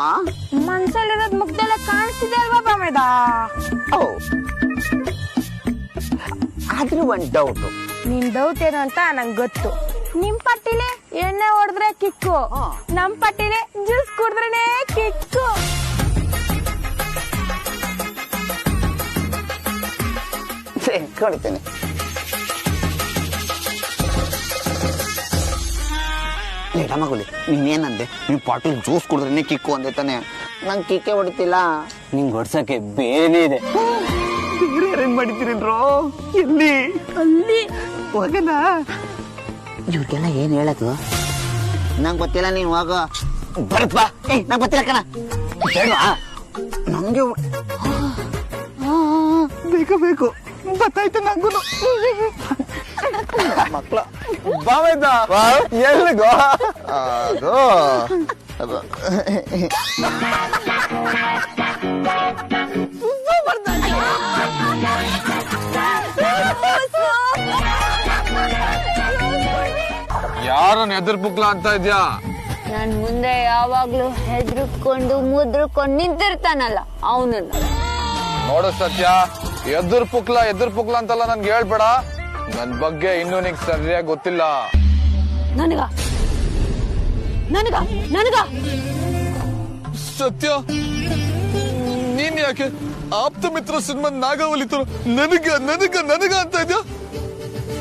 ಮನ್ಸಲ್ಲಿರೋದ್ ಮುಗ್ದೆಲ್ಲ ಕಾಣಿಸ್ತಿದೆ ಅಲ್ವಾ ಬಾಮೈದ? ಆದ್ರೂ ಒಂದ್ ಡೌಟ್. ನಿನ್ ಡೌಟ್ ಏನು ಅಂತ ನಂಗೆ ಗೊತ್ತು. ನಿಮ್ ಪಟ್ಟಿಲಿ ಎಣ್ಣೆ ಹೊಡೆದ್ರೆ ಕಿಕ್ಕು, ನಮ್ ಪಟ್ಟಿಲಿ ಜ್ಯೂಸ್ ಕುಡಿದ್ರೇನೆ ಕಿಕ್ಕು. ಕೊಡ್ತೇನೆ. ರಮಗುಲಿ, ನೀನೇನಂದೆ? ನೀನ್ ಪಾಟೀಲ್ ಜ್ಯೂಸ್ ಕುಡಿದ್ರೇನೆ ಕಿಕ್ಕು ಅಂದೆ ತಾನೆ? ನಂಗೆ ಕಿಕ್ಕೆ ಹೊಡಿತಿಲ್ಲ. ನಿಂಗೆ ಹೊಡ್ಸಕ್ಕೆ ಬೇರೆ ಇದೆ. ಬೇರೆ ಅರೇಂಜ್ ಮಾಡಿದ್ದೀರೇನ್ರೋ? ಎಲ್ಲಿ? ಅಲ್ಲಿ ಹೋಗಣ. ಇವ್ರಿಗೆಲ್ಲ ಏನ್ ಹೇಳದು ನಂಗೆ ಗೊತ್ತಿಲ್ಲ. ನೀನ್ ಹೋಗ. ಬರತ್ ಬಾ. ನಂಗೆ ಗೊತ್ತಿಲ್ಲ ಕಣ. ಬೇಡವಾ? ನಂಗೆ ಬೇಕು ಬೇಕು. ಗೊತ್ತಾಯ್ತು ನಂಗೂ. ಮಕ್ಳ ಬಾವೈದ ಎಲ್ಲಿಗೋ ಅದು ಯಾರನ್ನ ಎದುರ್ಪುಕ್ಲ ಅಂತ ಇದ್ಯಾ? ನನ್ ಮುಂದೆ ಯಾವಾಗ್ಲೂ ಹೆದ್ರುಕೊಂಡು ಮುದ್ರಕೊಂಡು ನಿಂತಿರ್ತಾನಲ್ಲ ಅವನನ್ನ. ನೋಡು ಸತ್ಯ, ಎದುರ್ಪುಕ್ಲ ಅಂತೆಲ್ಲ ನನ್ಗೆ ಹೇಳ್ಬೇಡ. ನನ್ ಬಗ್ಗೆ ಇನ್ನೂ ನಿಂಗೆ ಸರಿಯಾಗಿ ಗೊತ್ತಿಲ್ಲ. ನನಗ ನನಗ ನನಗ ಸತ್ಯ, ನೀನ್ ಯಾಕೆ ಆಪ್ತ ಮಿತ್ರ ಸಿನಿಮಾ ನಾಗಾವಲಿ ತರ ನನಗ ನನಗ ನನಗ ಅಂತ ಇದ್ಯಾ?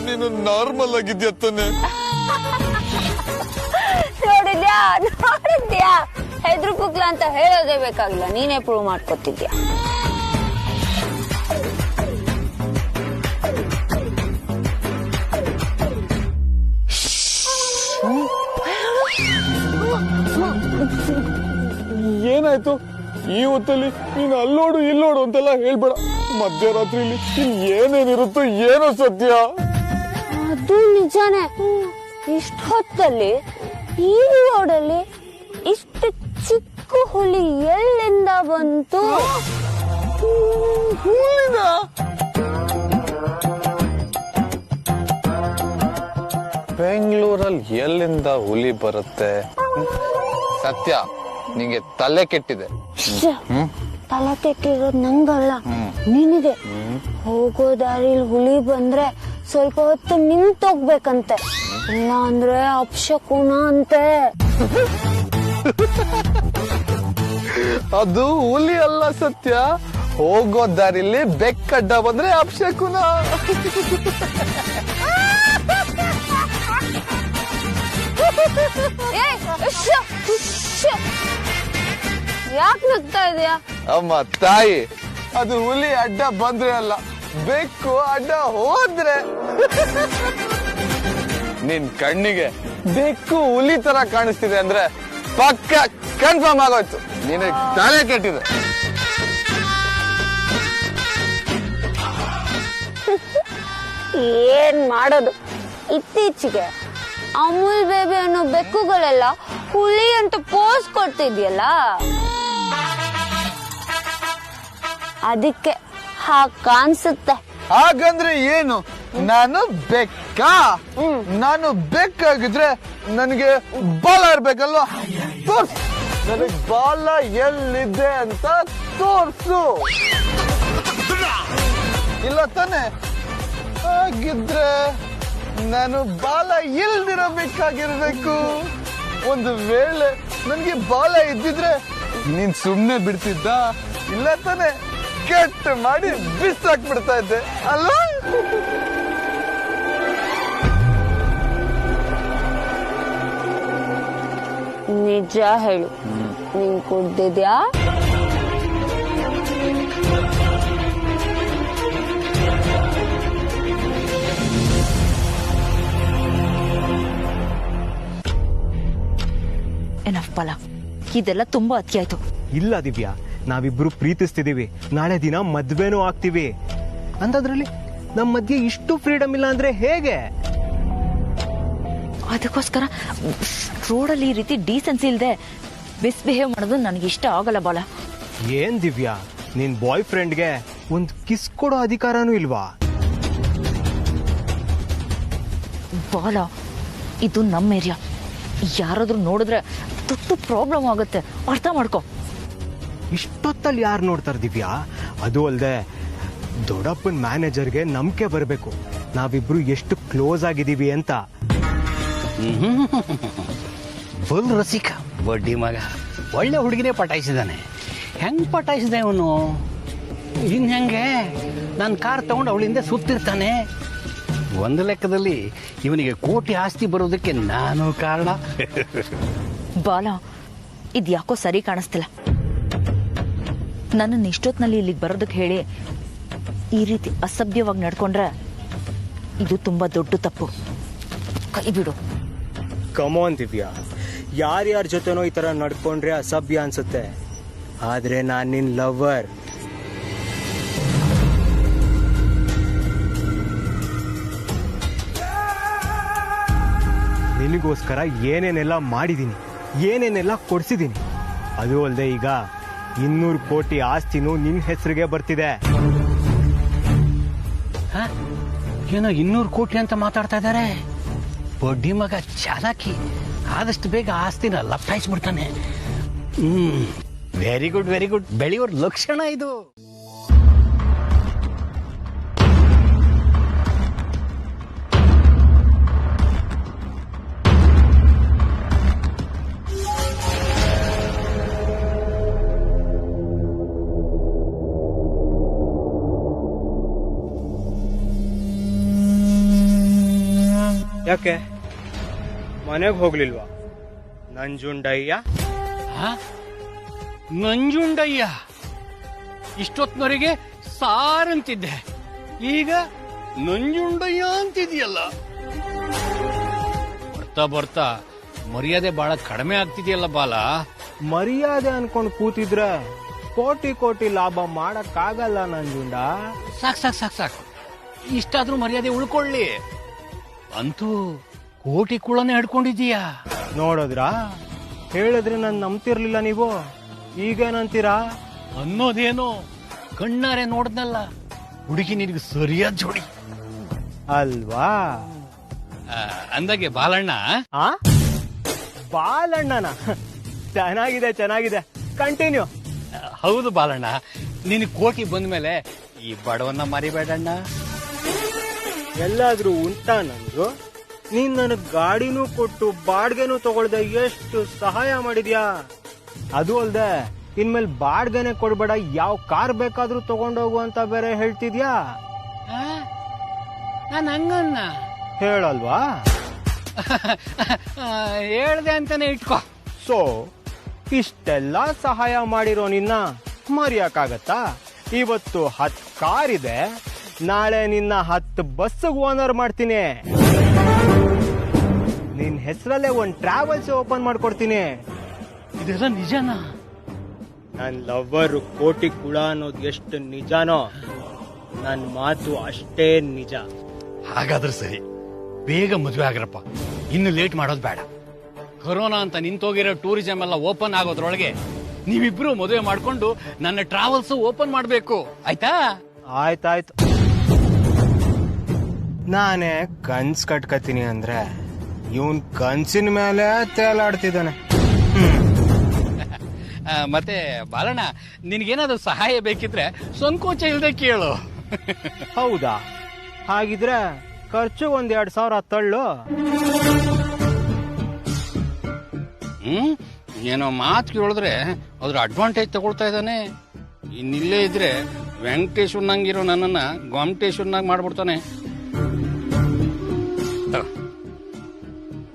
ನೀನು ನಾರ್ಮಲ್ ಆಗಿದ್ಯಾ ತಾನೆ? ನೋಡಿದ್ಯಾ ಹೆದ್ರು ಪುಕ್ಲ ಅಂತ ಹೇಳೋದೇ ಬೇಕಾಗಿಲ್ಲ, ನೀನೇ ಪ್ರೂವ್ ಮಾಡ್ಕೊತಿದ್ಯಾ. ಏನಾಯ್ತು ಈ ಹೊತ್ತಲ್ಲಿ ನೀನು ಅಲ್ಲೋಡು ಇಲ್ಲೋಡು ಅಂತೆಲ್ಲ ಹೇಳ್ಬೇಡ. ಮಧ್ಯರಾತ್ರಿಲಿ ಏನೇನಿರುತ್ತೋ ಏನೋ ಸತ್ಯ. ಅದು ನಿಜಾನೇ. ಇಷ್ಟ ಹೊತ್ತಲ್ಲಿ ಈ ರೋಡಲ್ಲಿ ಇಷ್ಟು ಚಿಕ್ಕ ಹುಲಿ ಎಲ್ಲಿಂದ ಬಂತು? ಬೆಂಗಳೂರಲ್ಲಿ ಎಲ್ಲಿಂದ ಹುಲಿ ಬರುತ್ತೆ? ಸತ್ಯ, ನಿಂಗೆ ತಲೆ ಕೆಟ್ಟಿದೆ. ತಲೆ ಕೆಟ್ಟಿರೋದು ನಂಗಲ್ಲ, ನಿನಗೆ. ಹೋಗೋ ದಾರಿಲಿ ಹುಲಿ ಬಂದ್ರೆ ಸ್ವಲ್ಪ ಹೊತ್ತು ನಿಂತೋಗ್ಬೇಕಂತೆ, ಇಲ್ಲ ಅಂದ್ರೆ ಅಪಶಕುನ ಅಂತೆ. ಅದು ಹುಲಿ ಅಲ್ಲ ಸತ್ಯ, ಹೋಗೋ ದಾರಿಲಿ ಬೆಕ್ಕಡ್ಡ ಬಂದ್ರೆ ಅಪಶಕುನ. ಯಾಕೆ ನಗ್ತಾ ಇದೆಯಾ? ಅಮ್ಮ ತಾಯಿ, ಅದು ಹುಲಿ ಅಡ್ಡ ಬಂದ್ರೆ ಅಲ್ಲ, ಬೆಕ್ಕು ಅಡ್ಡ ಹೋದ್ರೆ. ನಿನ್ ಕಣ್ಣಿಗೆ ಬೆಕ್ಕು ಹುಲಿ ತರ ಕಾಣಿಸ್ತಿದೆ ಅಂದ್ರೆ ಪಕ್ಕ ಕನ್ಫರ್ಮ್ ಆಗೋಯ್ತು ನಿನಗೆ ತಲೆ ಕೆಟ್ಟಿದೆ. ಏನ್ ಮಾಡೋದು, ಇತ್ತೀಚೆಗೆ ಅಮೂಲ್ ಬೇಬಿ ಅನ್ನೋ ಬೆಕ್ಕುಗಳೆಲ್ಲ ಹುಲಿ ಅಂತ ಪೋಸ್ ಕೊಡ್ತಿದ್ಯಲ್ಲ, ಅದಕ್ಕೆ ಹಾಗೆ ಕಾಣಿಸುತ್ತೆ. ಹಾಗಂದ್ರೆ ಏನು? ನಾನು ಬೆಕ್ಕ? ನಾನು ಬೆಕ್ಕಾಗಿದ್ರೆ ನನಗೆ ಬಾಲ ಇರ್ಬೇಕಲ್ವಾ? ತೋರ್ಸು, ನನಗೆ ಬಾಲ ಎಲ್ಲಿದೆ ಅಂತ ತೋರ್ಸು. ಇಲ್ಲ ತಾನೆ? ಹಾಗಿದ್ರೆ ನಾನು ಬಾಲ ಇಲ್ದಿರಬೇಕಾಗಿರ್ಬೇಕು. ಒಂದು ವೇಳೆ ನನ್ಗೆ ಬಾಲ ಇದ್ದಿದ್ರೆ ನೀನ್ ಸುಮ್ನೆ ಬಿಡ್ತಿದ್ದ? ಇಲ್ಲ ತಾನೆ? ಕೆಟ್ಟ ಮಾಡಿ ಬಿಸಾಕ್ಬಿಡ್ತಾ ಇದ್ದೆ ಅಲ್ವಾ? ನಿಜ ಹೇಳು, ನೀನ್ ಕುಡ್ದಿದ್ಯಾ? ಎನಫ್ ಬಾಲ, ಇದೆಲ್ಲ ತುಂಬಾ ಅತಿ ಆಯ್ತು. ಇಲ್ಲ ದಿವ್ಯಾ, ನಾವಿಬ್ರು ಪ್ರೀತಿಸ್ತಿದೀವಿ, ನಾಳೆ ದಿನ ಮದ್ವೆನೂ ಆಗ್ತೀವಿ. ಅಂತದ್ರಲ್ಲಿ ನಮ್ಮ ಮಧ್ಯೆ ಇಷ್ಟು ಫ್ರೀಡಮ್ ಇಲ್ಲ ಅಂದ್ರೆ ಹೇಗೆ? ಅದಕ್ಕೋಸ್ಕರ ರೋಡಲ್ಲಿ ಈ ರೀತಿ ಡೀಸೆನ್ಸಿ ಇಲ್ದೆ ಮಿಸ್ಬಿಹೇವ್ ಮಾಡೋದು ನನಗೆ ಇಷ್ಟ ಆಗಲ್ಲ ಬಾಲ. ಏನ್ ದಿವ್ಯಾ, ನಿನ್ ಬಾಯ್ ಫ್ರೆಂಡ್ಗೆ ಒಂದ್ ಕಿಸ್ ಕೊಡೋ ಅಧಿಕಾರನೂ ಇಲ್ವಾ? ಬಾಲ, ಇದು ನಮ್ಮ ಏರಿಯಾ. ಯಾರಾದ್ರೂ ನೋಡಿದ್ರೆ ದೊಡ್ಡ ಪ್ರಾಬ್ಲಮ್ ಆಗುತ್ತೆ, ಅರ್ಥ ಮಾಡ್ಕೊ. ಇಷ್ಟೊತ್ತಲ್ಲಿ ಯಾರು ನೋಡ್ತಾರ ದಿವ್ಯಾ? ಅದು ಅಲ್ದೆ ದೊಡ್ಡಪ್ಪನ ಮ್ಯಾನೇಜರ್ಗೆ ನಂಬಿಕೆ ಬರಬೇಕು ನಾವಿಬ್ರು ಎಷ್ಟು ಕ್ಲೋಸ್ ಆಗಿದೀವಿ ಅಂತ. ಫುಲ್ ರಸಿಕ ಬಡ್ಡಿ ಮಗ, ಒಳ್ಳೆ ಹುಡುಗಿನೇ ಪಟಾಯಿಸಿದಾನೆ. ಹೆಂಗ್ ಪಟಾಯಿಸಿದ ಇವನು? ಇನ್ ಹೆಂಗೆ ನನ್ನ ಕಾರ್ ತಗೊಂಡು ಅವಳಿಂದ ಸುತ್ತಿರ್ತಾನೆ. ಒಂದು ಲೆಕ್ಕದಲ್ಲಿ ಇವನಿಗೆ ಕೋಟಿ ಆಸ್ತಿ ಬರೋದಕ್ಕೆ ನಾನು ಕಾರಣ. ಬಾಲ, ಇದು ಯಾಕೋ ಸರಿ ಕಾಣಿಸ್ತಿಲ್ಲ. ನನ್ನನ್ನು ಇಷ್ಟೊತ್ತಿನಲ್ಲಿ ಇಲ್ಲಿಗೆ ಬರೋದಕ್ಕೆ ಹೇಳಿ ಈ ರೀತಿ ಅಸಭ್ಯವಾಗಿ ನಡ್ಕೊಂಡ್ರೆ ಇದು ತುಂಬಾ ದೊಡ್ಡ ತಪ್ಪು. ಕೈ ಬಿಡು. ಕಮಾನ್ ದಿವ್ಯಾ, ಯಾರ್ಯಾರ ಜೊತೆನೋ ಈ ತರ ನಡ್ಕೊಂಡ್ರೆ ಅಸಭ್ಯ ಅನ್ಸುತ್ತೆ, ಆದ್ರೆ ನಾನ್ ನಿನ್ ಲವರ್. ನಿನಗೋಸ್ಕರ ಏನೇನೆಲ್ಲ ಮಾಡಿದ್ದೀನಿ, ಏನೇನೆಲ್ಲ ಕೊಡ್ಸಿದ್ದೀನಿ. ಅದು ಅಲ್ಲದೆ ಈಗ 200 ಕೋಟಿ ಆಸ್ತಿನೂ ನಿನ್ ಹೆಸರಿಗೆ ಬರ್ತಿದೆ. ಏನೋ 200 ಕೋಟಿ ಅಂತ ಮಾತಾಡ್ತಾ ಇದ್ದಾರೆ. ಬಡ್ಡಿ ಮಗ ಚಾಲಾಕಿ, ಆದಷ್ಟು ಬೇಗ ಆಸ್ತಿನ ಲಪ್ಟಾಯಿಸ್ಬಿಡ್ತಾನೆ. ವೆರಿ ಗುಡ್ ವೆರಿ ಗುಡ್, ಬೆಳೆಯೋರ್ ಲಕ್ಷಣ ಇದು. ಯಾಕೆ ಮನೆಗೆ ಹೋಗ್ಲಿಲ್ವಾ ನಂಜುಂಡಯ್ಯ? ನಂಜುಂಡಯ್ಯ ಇಷ್ಟೊತ್ತಿನವರೆಗೆ ಸಾರಂತಿದ್ದೆ, ಈಗ ನಂಜುಂಡಯ್ಯ ಅಂತಿದೆಯಲ್ಲ. ಬರ್ತಾ ಬರ್ತಾ ಮರ್ಯಾದೆ ಬಹಳ ಕಡಿಮೆ ಆಗ್ತಿದೆಯಲ್ಲ ಬಾಲ. ಮರ್ಯಾದೆ ಅನ್ಕೊಂಡು ಕೂತಿದ್ರೆ ಕೋಟಿ ಕೋಟಿ ಲಾಭ ಮಾಡಕ್ಕಾಗಲ್ಲ ನಂಜುಂಡ. ಸಾಕ್ ಸಾಕ್ ಸಾಕ್ ಸಾಕು, ಇಷ್ಟಾದ್ರೂ ಮರ್ಯಾದೆ ಉಳ್ಕೊಳ್ಳಿ. ಅಂತೂ ಕೋಟಿ ಕುಳನೆ ಹಿಡ್ಕೊಂಡಿದೀಯಾ. ನೋಡಿದ್ರಾ, ಹೇಳಿದ್ರೆ ನಾನು ನಂಬ್ತಿರ್ಲಿಲ್ಲ ನೀವು, ಈಗೇನಂತೀರಾ? ಅನ್ನೋದೇನೋ ಕಣ್ಣಾರೆ ನೋಡ್ದಲ್ಲ, ಹುಡುಗಿ ನಿನಗೆ ಸರಿಯಾದ ಜೋಡಿ ಅಲ್ವಾ? ಅಂದಾಗೆ ಬಾಲಣ್ಣ. ಬಾಲಣ್ಣನ ಚೆನ್ನಾಗಿದೆ ಚೆನ್ನಾಗಿದೆ, ಕಂಟಿನ್ಯೂ. ಹೌದು ಬಾಲಣ್ಣ, ನಿನ್ ಕೋಟಿ ಬಂದ್ಮೇಲೆ ಈ ಬಡವನ್ನ ಮರಿಬೇಡಣ್ಣ. ಎಲ್ಲಾದ್ರೂ ಉಂಟಾ ನಂದು? ನೀನ್ ನನಗ್ ಗಾಡಿನೂ ಕೊಟ್ಟು ಬಾಡ್ಗೆನೂ ತಗೊಳ್ದೆ ಎಷ್ಟು ಸಹಾಯ ಮಾಡಿದ್ಯಾ. ಅದು ಅಲ್ದೆ ಇನ್ಮೇಲೆ ಬಾಡ್ಗೆನೆ ಕೊಡ್ಬೇಡ, ಯಾವ ಕಾರ್ ಬೇಕಾದ್ರೂ ತಗೊಂಡೋಗು ಅಂತ ಬೇರೆ ಹೇಳ್ತಿದ್ಯಾ. ನಾನು ಹಂಗನ್ನ ಹೇಳಲ್ವಾ? ಹೇಳ್ದೆ ಅಂತಾನೆ ಇಟ್ಕೋ. ಸೊ ಇಷ್ಟೆಲ್ಲ ಸಹಾಯ ಮಾಡಿರೋ ನಿನ್ನ ಮರೆಯಕ್ಕಾಗತ್ತಾ? ಇವತ್ತು 10 ಕಾರ್ ಇದೆ, ನಾಳೆ ನಿನ್ನ 10 ಬಸ್ ಓನರ್ ಮಾಡ್ತೀನಿ. ನಿನ್ ಹೆಸರಲ್ಲೇ ಒಂದು ಟ್ರಾವೆಲ್ಸ್ ಓಪನ್ ಮಾಡ್ಕೊಡ್ತೀನಿ. ಇದೆಲ್ಲ ನಿಜನಾ? ನನ್ ಲವ್ವರ್ ಕೋಟಿ ಕುಳ ಅನ್ನೋದು ಎಷ್ಟು ನಿಜಾನೋ ನನ್ ಮಾತು ಅಷ್ಟೇ ನಿಜ. ಹಾಗಾದ್ರೆ ಸರಿ, ಬೇಗ ಮದುವೆ ಆಗ್ರಪ್ಪ, ಇನ್ನು ಲೇಟ್ ಮಾಡೋದು ಬೇಡ. ಕೊರೋನಾ ಅಂತ ನಿಂತೋಗಿರೋ ಟೂರಿಸಂ ಎಲ್ಲ ಓಪನ್ ಆಗೋದ್ರೊಳಗೆ ನೀವಿಬ್ರು ಮದುವೆ ಮಾಡ್ಕೊಂಡು ನನ್ನ ಟ್ರಾವೆಲ್ಸ್ ಓಪನ್ ಮಾಡ್ಬೇಕು, ಆಯ್ತಾ? ಆಯ್ತಾಯ್ತು. ನಾನೇ ಕನ್ಸ್ ಕಟ್ಕತೀನಿ ಅಂದ್ರೆ ಇವನ್ ಕನ್ಸಿನ ಮೇಲೆ ತೇಲಾಡ್ತಿದ್ದಾನೆ. ಮತ್ತೆ ಬಾಲಣ್ಣ, ನಿನ್ಗೇನಾದ್ರು ಸಹಾಯ ಬೇಕಿದ್ರೆ ಸಂಕೋಚ ಇಲ್ಲದೆ ಕೇಳು. ಹೌದಾ? ಹಾಗಿದ್ರೆ ಖರ್ಚು 1-2 ಸಾವಿರ ತಳ್ಳು. ಏನೋ ಮಾತು ಕೇಳಿದ್ರೆ ಅದ್ರ ಅಡ್ವಾಂಟೇಜ್ ತಗೊಳ್ತಾ ಇದ್ದಾನೆ. ಇನ್ನಿಲ್ಲೇ ಇದ್ರೆ ವೆಂಕಟೇಶ್ವರ್ನಂಗಿರೋ ನನ್ನನ್ನ ಗೋಮಟೇಶ್ವರ್ನಾಗ ಮಾಡ್ಬಿಡ್ತಾನೆ.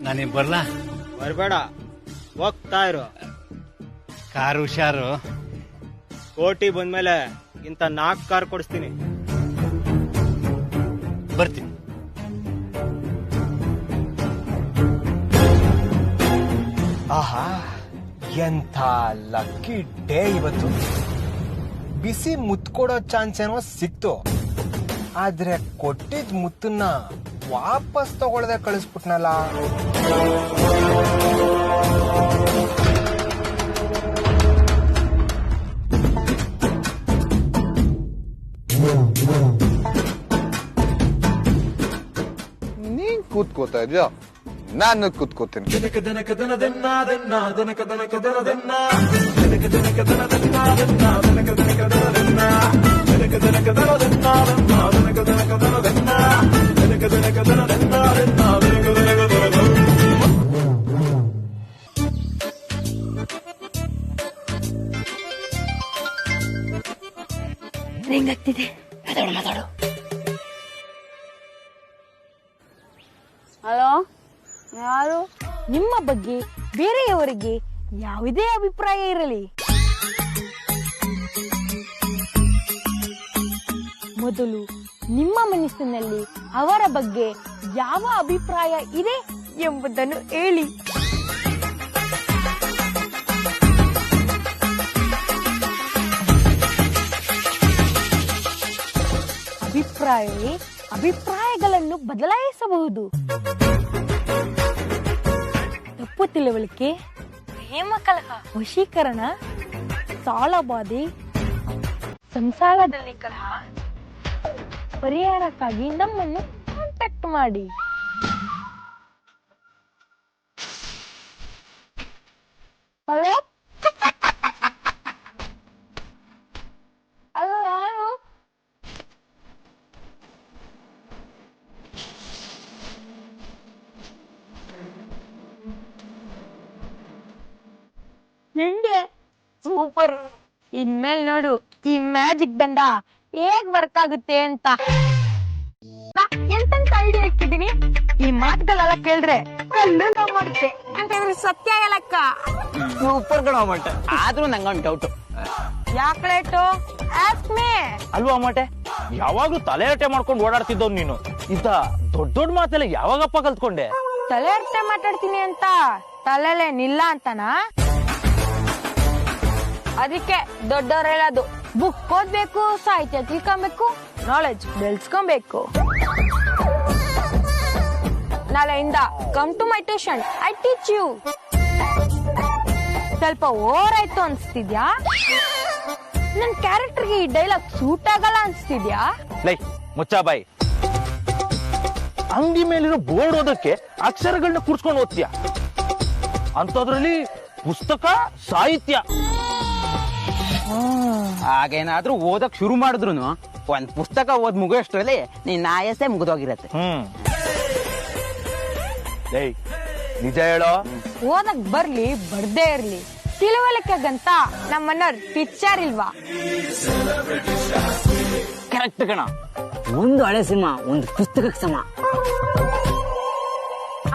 ನಾನೇ ಬರ್ಲಾ? ಬರ್ಬೇಡ, ಹೋಗ್ತಾ ಇರು. ಕಾರು ಹುಷಾರು. ಕೋಟಿ ಬಂದ್ಮೇಲೆ ಇಂತ 4 ಕಾರ್ ಕೊಡಿಸ್ತೀನಿ. ಬರ್ತೀನಿ. ಆಹಾ, ಎಂಥ ಲಕ್ಕಿ ಡೇ ಇವತ್ತು. ಬಿಸಿ ಮುತ್ತು ಕೊಡೋ ಚಾನ್ಸ್ ಏನೋ ಸಿಕ್ತು, ಆದ್ರೆ ಕೊಟ್ಟಿದ್ ಮುತ್ತನ್ನ ವಾಪಸ್ ತಗೊಳ್ದೆ ಕಳಿಸ್ಬಿಟ್ನಲ್ಲ. ನೀನ್ ಕೂತ್ಕೋತಾ ಇದ್ಯಾ, ನಾನು ಕೂತ್ಕೋತೀನಿ. ಹೆಂಗಾಗ್ತಿದೆ? ಮಾತಾಡು. ಹಲೋ, ಯಾರು? ನಿಮ್ಮ ಬಗ್ಗೆ ಬೇರೆಯವರಿಗೆ ಯಾವುದೇ ಅಭಿಪ್ರಾಯ ಇರಲಿ, ಮೊದಲು ನಿಮ್ಮ ಮನಸ್ಸಿನಲ್ಲಿ ಅವರ ಬಗ್ಗೆ ಯಾವ ಅಭಿಪ್ರಾಯ ಇದೆ ಎಂಬುದನ್ನು ಹೇಳಿ. ಅಭಿಪ್ರಾಯವೇ ಅಭಿಪ್ರಾಯಗಳನ್ನು ಬದಲಾಯಿಸಬಹುದು. ತಪ್ಪು ತಿಳುವಳಿಕೆ, ಪ್ರೇಮ ಕಲಹ, ವಶೀಕರಣ, ಸಾಲಬಾಧೆ, ಸಂಸಾರದಲ್ಲಿ ಕಲಹ ಪರಿಹಾರಕ್ಕಾಗಿ ನಮ್ಮನ್ನು ಕಾಂಟ್ಯಾಕ್ಟ್ ಮಾಡಿ. ಹಲೋ, ಅದು ನಾನು. ನಿಂಗೆ ಸೂಪರ್. ಇನ್ಮೇಲೆ ನೋಡು ಈ ಮ್ಯಾಜಿಕ್ ದಂಡ ಹೇಗ್ ವರ್ಕ್ ಆಗುತ್ತೆ ಅಂತ. ಎಂತ ಐಡಿಯಾ ಇಟ್ಟಿದ್ದೀನಿ, ಈ ಮಾತುಗಳೆಲ್ಲ ಕೇಳಿದ್ರೆ ಕಲ್ಲು ಮಾಡುತ್ತೆ ಅಂತ ಸತ್ಯ ಹೇಳಕ್ಕ. ಸೂಪರ್ ಕಣ ಅಮಟೆ. ಆದ್ರೂ ನಂಗೊಂದು ಡೌಟ್. ಯಾಕ್ಲೇಟು ಆಸ್ಮೆ ಅಲ್ವಾ ಅಮಟೆ, ಯಾವಾಗ್ಲೂ ತಲೆ ಹರಟೆ ಮಾಡ್ಕೊಂಡು ಓಡಾಡ್ತಿದ್ದವ್ ನೀನು. ಇಂತ ದೊಡ್ಡ ದೊಡ್ಡ ಮಾತೆಲ್ಲ ಯಾವಾಗಪ್ಪ ಕಲ್ತ್ಕೊಂಡೆ? ತಲೆ ಅರ್ಥ ಮಾತಾಡ್ತೀನಿ ಅಂತ ತಲೆಲೆ ನಿಲ್ಲ ಅಂತನಾ? ಅದಕ್ಕೆ ದೊಡ್ಡವ್ರು ಹೇಳೋದು, ಬುಕ್ ಓದ್ಬೇಕು, ಸಾಹಿತ್ಯ ತಿಳ್ಕೊಬೇಕು, ನಾಲೆಜ್ ಬೆಳೆಸ್ಕೊಬೇಕು. ನಾಳೆಯಿಂದ come to my tuition, I teach you. ಸ್ವಲ್ಪ ಓವರ್ ಆಯ್ತು ಅನ್ಸ್ತಿದ್ಯಾ? ನನ್ ಕ್ಯಾರೆಕ್ಟರ್ಗೆ ಈ ಡೈಲಾಗ್ ಸೂಟ್ ಆಗಲ್ಲ ಅನ್ಸ್ತಿದ್ಯಾ? ಲೈ ಮುಚ್ಚಾಬಾಯಿ, ಅಂಗಿ ಮೇಲಿರೋ ಬೋರ್ಡ್ ಓದಕ್ಕೆ ಅಕ್ಷರಗಳನ್ನ ಕೂರ್ಸ್ಕೊಂಡು ಓದ್ತೀಯ, ಅಂತದ್ರಲ್ಲಿ ಪುಸ್ತಕ ಸಾಹಿತ್ಯ. ಹಾಗೇನಾದ್ರೂ ಓದಕ್ ಶುರು ಮಾಡಿದ್ರು ಒಂದ್ ಪುಸ್ತಕ ಓದ್ ಮುಗಿಯೋಷ್ಟ್ರಲ್ಲಿ ನಿನ್ನ ಆಯಸ್ಸೇ ಮುಗಿದೋಗಿರತ್ತೆ. ನಿಜ ಹೇಳೋ. ಓದಕ್ ಬರ್ಲಿ ಬರ್ದೇ ಇರ್ಲಿ, ತಿಳುವಳಿಕೆಗಂತ ನಮ್ಮನ್ನೋರ್ ಪಿಕ್ಚರ್ ಇಲ್ವಾ? ಕರೆಕ್ಟ್ ಕಣ. ಒಂದು ಹಳೆ ಸಿನಿಮಾ ಒಂದು ಪುಸ್ತಕಕ್ಕೆ ಸಮ.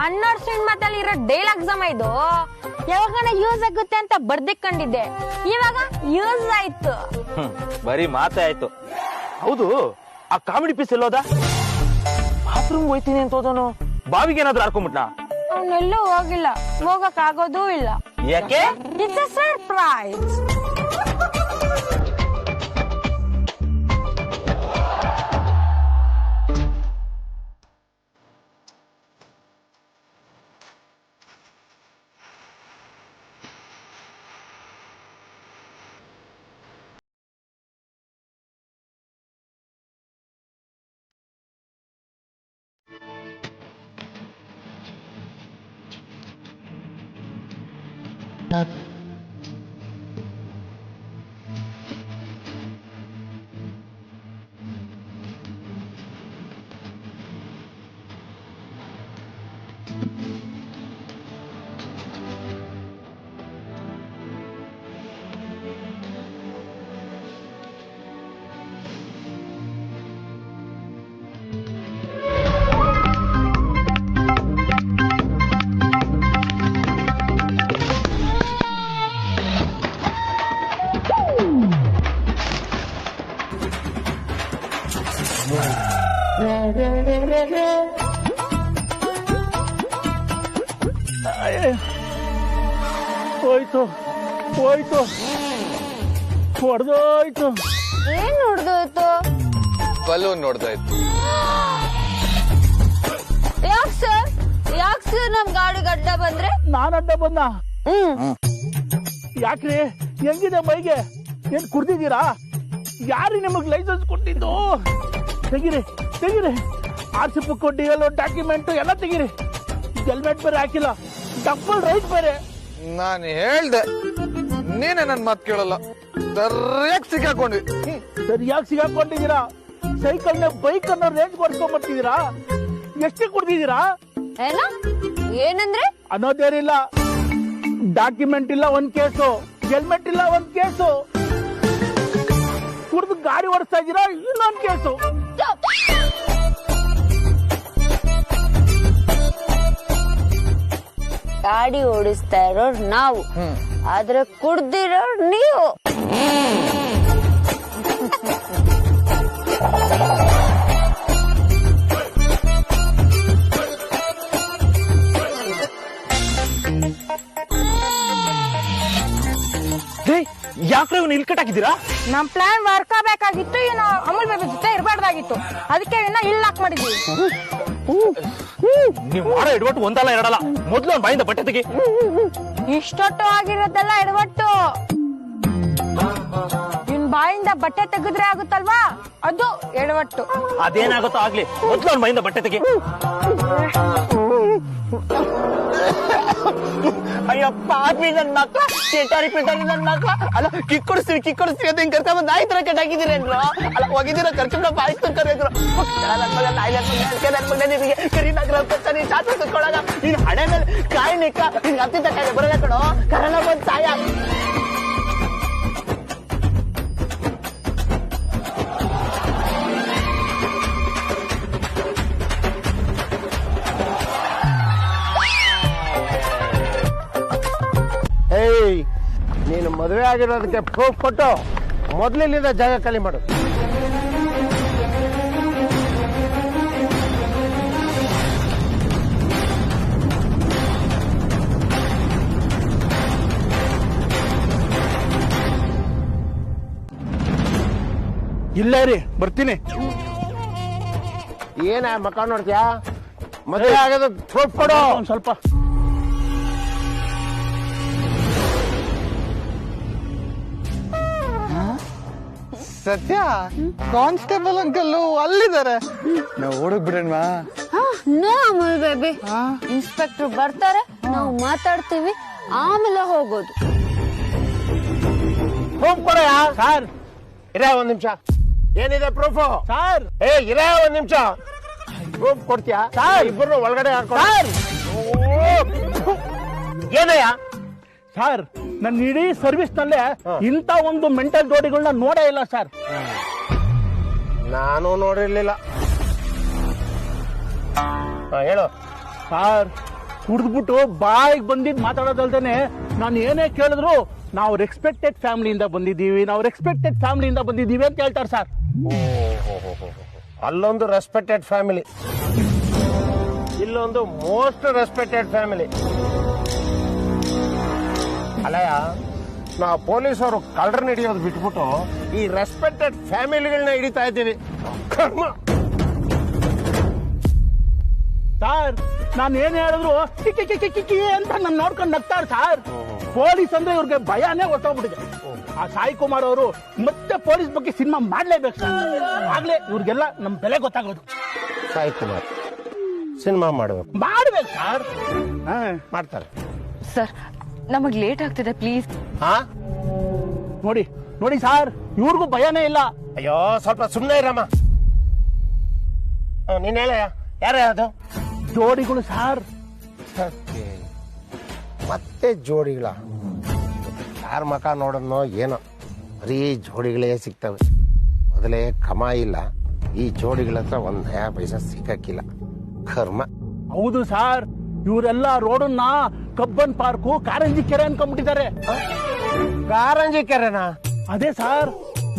ಅನ್ನೋರ್ ಸಿನಿಮಾದಲ್ಲಿ ಇರೋ ಡೈಲಾಗ್ ಸಮ ಇದು. ಯಾವಾಗ ಯೂಸ್ ಆಗುತ್ತೆ ಅಂತ ಬರ್ದಿಕೊಂಡಿದ್ದೆ, ಇವಾಗ ಯೂಸ್ ಆಯ್ತು. ಬರೀ ಮಾತೇ ಆಯ್ತು. ಹೌದು, ಆ ಕಾಮಿಡಿ ಪೀಸ್ ಎಲ್ಲೋದ? ಬಾತ್ರೂಮ್ ಹೋಯ್ತೀನಿ ಅಂತ ಹೋದನು, ಬಾವಿಗೆ ಏನಾದ್ರು ಹಾರ್ಕೊಂಡ್ಬಿಟ್ನಾ? ಅವನೆಲ್ಲೂ ಹೋಗಿಲ್ಲ, ಹೋಗಕ್ ಆಗೋದೂ ಇಲ್ಲ. ಯಾಕೆ? It's a surprise. ಹೋಯ್ತು ಹೋಯ್ತು, ಹೊಡೆದೋಯ್ತು. ಏನ್ ಹೊಡೆದೋಯ್ತು? ಬಲೂನ್ ನೋಡ್ದಾಯ್ತು. ಯಾಕ್ ಸರ್ ನಮ್ ಗಾಡಿ ಅಡ್ಡ ಬಂದ್ರೆ? ನಾನ್ ಅಡ್ಡ ಬಂದ? ಯಾಕ್ರಿ, ಹೆಂಗಿದೆ ಮೈಗೆ? ಏನ್ ಕುಡ್ದಿದ್ದೀರಾ? ಯಾರಿ ನಿಮಗ್ ಲೈಸೆನ್ಸ್ ಕೊಟ್ಟಿದ್ದು? ತೆಗಿರಿ ತೆಗಿರಿ, RC ಬುಕ್, DL ಡಾಕ್ಯುಮೆಂಟ್ ಎಲ್ಲ ತೆಗಿರಿ. ಹೆಲ್ಮೆಟ್ ಬೇರೆ ಹಾಕಿಲ್ಲ, ಡಬಲ್ ರೈಟ್ ಬೇರೆ. ನಾನು ಹೇಳ್ದೆ, ನೀನೇ ನನ್ ಮಾತು ಕೇಳಲ್ಲ. ಸರಿಯಾಗಿ ಸಿಕ್ಕಾಕೊಂಡ್ವಿ. ಸರಿಯಾಗಿ ಸಿಗಾಕೊಂಡಿದ್ದೀರಾ. ಸೈಕಲ್ನ ಬೈಕ್ ಅನ್ನೋ ರೇಂಜ್ ಬರ್ಸ್ಕೊಂಡ್ಬರ್ತಿದ್ದೀರಾ. ಎಷ್ಟಿಗೆ ಕುಡ್ದಿದ್ದೀರಾ? ಏನಂದ್ರೆ ಅನ್ನೋದೇನಿಲ್ಲ. ಡಾಕ್ಯುಮೆಂಟ್ ಇಲ್ಲ ಒಂದ್ ಕೇಸು, ಹೆಲ್ಮೆಟ್ ಇಲ್ಲ ಒಂದ್ ಕೇಸು, ಕುಡ್ದು ಗಾಡಿ ಓಡಿಸ್ತಾ ಇದ್ದೀರಾ ಇನ್ನೊಂದ್ ಕೇಸು. ಗಾಡಿ ಓಡಿಸ್ತಾ ಇರೋರು ನಾವು, ಆದ್ರೆ ಕುಡ್ದಿರೋರು ನೀವು. ಯಾಕ್ರೆ ಇವ್ನು ಇಲ್ಲಿ ಕಟ್ಟಾಕಿದ್ದೀರಾ? ನಮ್ ಪ್ಲಾನ್ ವರ್ಕ್ ಆಗಬೇಕಾಗಿತ್ತು, ಏನು ಅಮೂಲ್ ಬೇಬಿ ಜೊತೆ ಇರಬಾರ್ದಾಗಿತ್ತು. ಅದಕ್ಕೆ ಇನ್ನ ಇಲ್ಲಿ ಲಾಕ್ ಮಾಡಿದ್ವಿ. ನೀವ್ ಮಾಡೋ ಎಡವಟ್ಟು ಒಂದಲ್ಲ ಎರಡಲ್ಲ. ಮೊದ್ಲು ಅವ್ನ ಬಾಯಿಂದ ಬಟ್ಟೆ ತೆಗಿ. ಇಷ್ಟೊಟ್ಟು ಆಗಿರೋದೆಲ್ಲ ಎಡವಟ್ಟು. ನಿನ್ ಬಾಯಿಂದ ಬಟ್ಟೆ ತೆಗೆದ್ರೆ ಆಗುತ್ತಲ್ವಾ, ಅದು ಎಡವಟ್ಟು. ಅದೇನಾಗುತ್ತೋ ಆಗ್ಲಿ, ಮೊದ್ಲು ಅವ್ನ ಬಾಯಿಂದ ಬಟ್ಟೆ ತೆಗಿ. ಅಯ್ಯಪ್ಪ ಆದ್ಮಿ ನನ್ ಮಕ್ಳ ಕೆಟ್ಟಾರಿ ಪಿಟ್ಟಾರಿ ನನ್ ಮಕ್ಳ. ಅಲ್ಲ ಕಿಕ್ಕೊಡಿಸ್ತೀವಿ ಅಂತ ಹಿಂಗ್ ಕರ್ಕೊಂಡ್ ನಾಯಿ ತರ ಕೆಟ್ಟಾಕಿದ್ದೀರಿ ಅಂದ್ರು. ಅಲ್ಲ ಹೋಗಿದ್ದೀರ ಖರ್ಚು ಬಾಯಿಸ್ತು ಕರೆದ್ರು. ಕರಿ ನಗರ ಶಾಸ್ತ್ರ ಕುತ್ಕೊಳಗ ನೀನ್ ಹಣೆ ಮೇಲೆ ಕಾಯಿ ನಿಕ್ಕ ನಿನ್ ಹತ್ತಿದ್ದ ಕಾಯಿ ಬರಲ್ಲ ಕಣೋ. ಕರಣ ಬಂದ್ ಸಾಯ. ಏಯ್, ನೀನು ಮದುವೆ ಆಗಿರೋದಕ್ಕೆ ಪ್ರೂಫ್ ಕೊಟ್ಟು ಮೊದಲಿನಿಂದ ಜಾಗ ಖಾಲಿ ಮಾಡು. ಇಲ್ಲ ರೀ, ಬರ್ತೀನಿ. ಏನ ಮಕ್ಕ ನೋಡ್ತೀಯಾ? ಮದುವೆ ಆಗೋದು ಪ್ರೂಫ್ ಕೊಡು. ಒಂದ್ ಸ್ವಲ್ಪ ಸತ್ಯ, ಕಾನ್ಸ್ಟೇಬಲ್ ಅಂಕಲ್ಲು ಅಲ್ಲಿದ್ದಾರೆ. ನಾವು ಹುಡುಕ್ ಬಿಡೋಣವಾ? ನೋ ಅಮೂಲ್ ಬೇಬಿ, ಇನ್ಸ್ಪೆಕ್ಟರ್ ಬರ್ತಾರೆ, ನಾವು ಮಾತಾಡ್ತೀವಿ, ಆಮೇಲೆ ಹೋಗೋದು. ಪ್ರೂಫ್ ಕೊಡಯ್ಯ. ಸರ್ ಇರೇ ಒಂದ್ ನಿಮಿಷ. ಏನಿದೆ ಪ್ರೂಫ್? ಸರ್ ಇರೇ ಒಂದ್ ನಿಮಿಷ. ಪ್ರೂಫ್ ಕೊಡ್ತೀಯಾ? ಇಬ್ಬರು ಒಳಗಡೆ ಹಾಕೊಂಡು. ಏನಯ್ಯ? ಸರ್, ನನ್ನ ಇಡೀ ಸರ್ವಿಸ್ ನಲ್ಲೇ ಇಂತ ಒಂದು ಮೆಂಟಲ್ ಜೋಡಿಗಳನ್ನ ನೋಡೇ ಇಲ್ಲ ಸರ್. ನಾನು ನೋಡಿರ್ಲಿಲ್ಲ. ಹೇಳು. ಸರ್, ಕುಡಿದ್ಬಿಟ್ಟು ಬಾಯಿಗೆ ಬಂದಿದ್ ಮಾತಾಡೋದಲ್ದೇನೆ ನಾನು ಏನೇ ಕೇಳಿದ್ರು ನಾವು ರೆಸ್ಪೆಕ್ಟೆಡ್ ಫ್ಯಾಮಿಲಿಯಿಂದ ಬಂದಿದ್ದೀವಿ, ನಾವು ರೆಸ್ಪೆಕ್ಟೆಡ್ ಫ್ಯಾಮಿಲಿಯಿಂದ ಬಂದಿದ್ದೀವಿ ಅಂತ ಹೇಳ್ತಾರೆ ಸರ್. ಅಲ್ಲೊಂದು ರೆಸ್ಪೆಕ್ಟೆಡ್ ಫ್ಯಾಮಿಲಿ, ಇಲ್ಲೊಂದು ಮೋಸ್ಟ್ ರೆಸ್ಪೆಕ್ಟೆಡ್ ಫ್ಯಾಮಿಲಿ. ಅಲ್ಲಯ್ಯ, ನಾವು ಪೊಲೀಸರು ಕಳ್ಳರನ್ನ ಹಿಡಿಯೋದು ಬಿಟ್ಬಿಟ್ಟು ಈ ರೆಸ್ಪೆಕ್ಟೆಡ್ ಫ್ಯಾಮಿಲಿಗಳನ್ನ ಹಿಡಿತಾ ಇದ್ದೀವಿ. ಕರ್ಮ. ಸರ್, ನಾನು ಏನ್ ಹೇಳಿದ್ರು ಕಿಕ್ಕಿ ಅಂತ ನಾನು ನೋಡ್ಕೊಂಡು ನಗ್ತಾರೆ ಸರ್. ಪೊಲೀಸ್ ಅಂದ್ರೆ ಇವ್ರಿಗೆ ಭಯನೇ ಹೊತ್ತೋಗ್ಬಿಟ್ಟಿದೆ. ಆ ಸಾಯಿ ಕುಮಾರ್ ಅವರು ಮತ್ತೆ ಪೊಲೀಸ್ ಬಗ್ಗೆ ಸಿನಿಮಾ ಮಾಡ್ಲೇಬೇಕು ಸರ್. ಆಗ್ಲೇ ಇವ್ರಿಗೆಲ್ಲ ನಮ್ ಬೆಲೆ ಗೊತ್ತಾಗೋದು. ಸಾಯಿ ಕುಮಾರ್ ಸಿನಿಮಾ ಮಾಡ್ಬೇಕು ಸರ್. ಮಾಡ್ತಾರೆ. ಸರ್, ನಮಗ್ ಲೇಟ್ ಆಗ್ತಿದೆ, ಪ್ಲೀಸ್. ನೋಡಿ ನೋಡಿ ಸರ್, ಇವ್ರಿಗೂ ಭಯನೇ ಇಲ್ಲ. ಅಯ್ಯೋ, ಸ್ವಲ್ಪ ಸುಮ್ಮನೆ ಇರಮ್ಮ. ನೀನ್ ಹೇಳಯ್ಯ, ಯಾರ ಅದು? ಜೋಡಿಗಳು ಸರ್. ಮತ್ತೆ ಜೋಡಿಗಳ? ಯಾರ ಮಕ ನೋಡೋದ್ನೋ ಏನೋ, ಬರೀ ಜೋಡಿಗಳೇ ಸಿಗ್ತವೆ. ಮೊದಲೇ ಕಮ ಇಲ್ಲ, ಈ ಜೋಡಿಗಳ ಹತ್ರ ಒಂದ್ ನಯಾ ಪೈಸಾ ಸಿಕ್ಕಕ್ಕಿಲ್ಲ. ಕರ್ಮ. ಹೌದು ಸರ್, ಇವರೆಲ್ಲ ರೋಡನ್ನ ಕಬ್ಬನ್ ಪಾರ್ಕು, ಕಾರಂಜಿ ಕೆರೆ ಅನ್ಕೊಂಡ್ಬಿಟ್ಟಿದ್ದಾರೆ. ಕಾರಂಜಿ ಕೆರೆನಾ? ಅದೇ ಸರ್,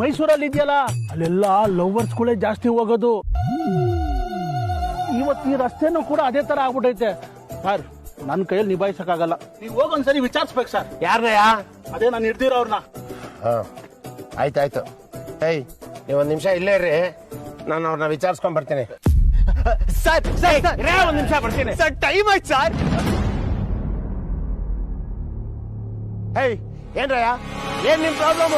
ಮೈಸೂರಲ್ಲಿ ಇದೆಯಲ್ಲ, ಅಲ್ಲೆಲ್ಲ ಲವರ್ಸ್ಗಳೇ ಜಾಸ್ತಿ ಹೋಗೋದು. ಇವತ್ತು ಈ ರಸ್ತೆನೂ ಕೂಡ ಅದೇ ತರ ಆಗ್ಬಿಟ್ಟೈತೆ ಸರ್. ನನ್ನ ಕೈಯಲ್ಲಿ ನಿಭಾಯಿಸಕ್ಕಾಗಲ್ಲ. ನೀವು ಹೋಗೊಂದ್ಸರಿ ವಿಚಾರಿಸ್ಬೇಕು ಸರ್. ಯಾರನಯ್ಯ? ಅದೇ ನಾನು ಹಿಡ್ದಿರೋ ಅವ್ರನ್ನ. ಆಯ್ತಾಯ್ತು. ಏಯ್, ನೀವೊಂದ್ ನಿಮಿಷ ಇಲ್ಲೇ ಇರ್ರಿ, ನಾನು ಅವ್ರನ್ನ ವಿಚಾರಿಸ್ಕೊಂಡ್ ಬರ್ತೀನಿ. ಸರ್ ಒಂದ್ ನಿಮಿಷ ಬರ್ತೀನಿ ಸರ್, ಟೈಮ್ ಆಯ್ತು ಸರ್. ಹೇಯ್, ಏನ್ರಯ್ಯ, ಏನ್ ನಿಮ್ ಪ್ರಾಬ್ಲಮ್?